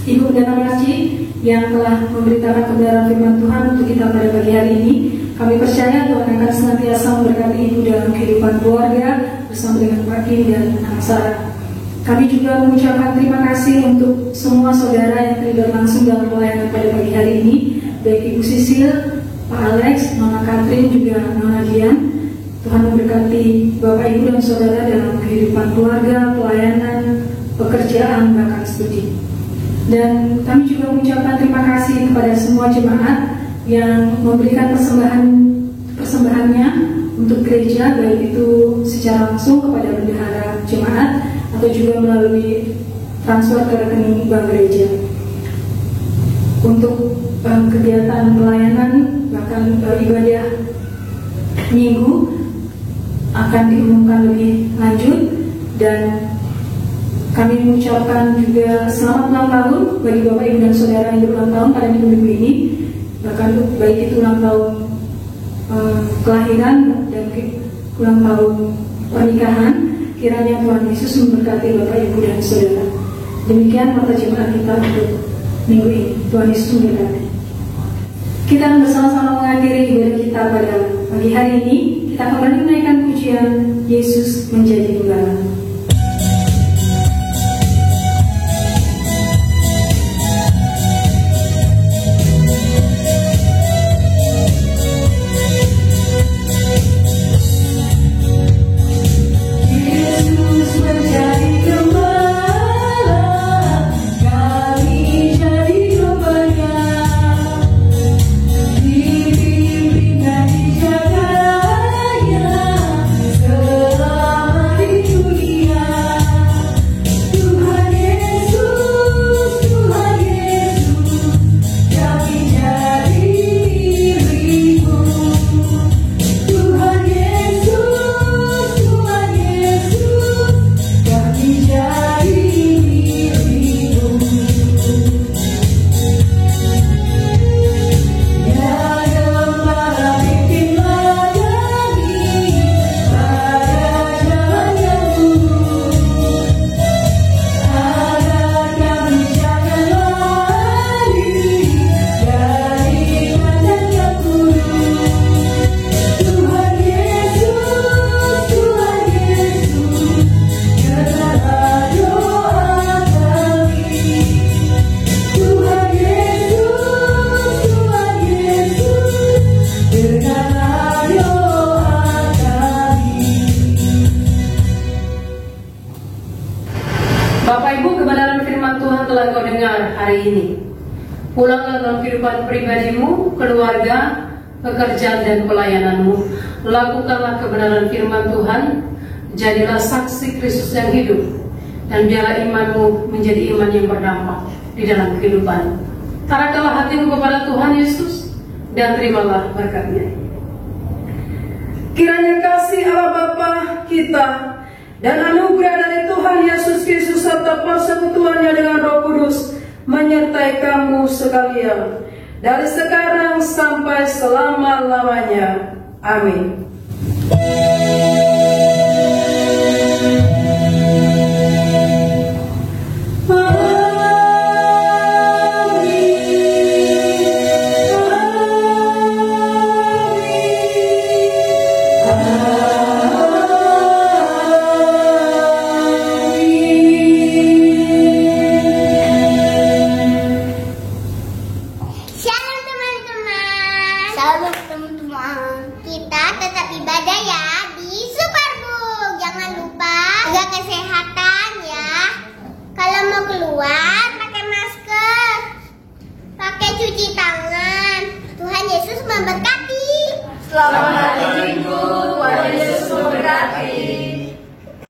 S3: Ibu Pendeta Masjid yang telah memberitakan kebenaran firman Tuhan untuk kita pada pagi hari ini. Kami percaya Tuhan akan senantiasa memberkati Ibu dalam kehidupan keluarga bersama dengan Pak Kim dan anak Sarah. Kami juga mengucapkan terima kasih untuk semua saudara yang terlibat langsung dalam pelayanan pada pagi hari ini, baik Ibu Sisil, Pak Alex, Mama Katrin, juga Nona Dian. Tuhan memberkati Bapak Ibu dan saudara dalam kehidupan keluarga, pelayanan, pekerjaan, bahkan studi. Dan kami juga mengucapkan terima kasih kepada semua jemaat yang memberikan persembahannya untuk gereja, baik itu secara langsung kepada bendahara jemaat atau juga melalui transfer ke rekening bank gereja. Untuk kegiatan pelayanan, bahkan ibadah minggu akan diumumkan lebih lanjut, dan kami mengucapkan juga selamat ulang tahun bagi Bapak Ibu dan Saudara yang berulang tahun pada minggu ini, bahkan baik itu ulang tahun kelahiran dan ulang tahun pernikahan. Kiranya Tuhan Yesus memberkati Bapak Ibu dan Saudara. Demikian mata jemaat kita untuk minggu ini. Tuhan Yesus memberkati. Kita akan bersama-sama mengakhiri ibadah kita pada pagi hari ini. Kita kembali menaikkan pujian Yesus Menjadi Gembala. Yesus
S1: hari ini. Pulanglah dalam kehidupan pribadimu, keluarga, pekerjaan dan pelayananmu. Lakukanlah kebenaran firman Tuhan, jadilah saksi Kristus yang hidup, dan biarlah imanmu menjadi iman yang berdampak di dalam kehidupan. Tarakkanlah hatimu kepada Tuhan Yesus dan terimalah berkat-Nya. Kiranya kasih Allah Bapa kita dan anugerah dari Tuhan Yesus Kristus serta persekutuannya dengan Roh Kudus menyertai kamu sekalian dari sekarang sampai selama-lamanya. Amin.
S4: Kita tetap ibadah ya di Superbook. Jangan lupa jaga kesehatan ya. Kalau mau keluar pakai masker, pakai cuci tangan. Tuhan Yesus memberkati. Selamat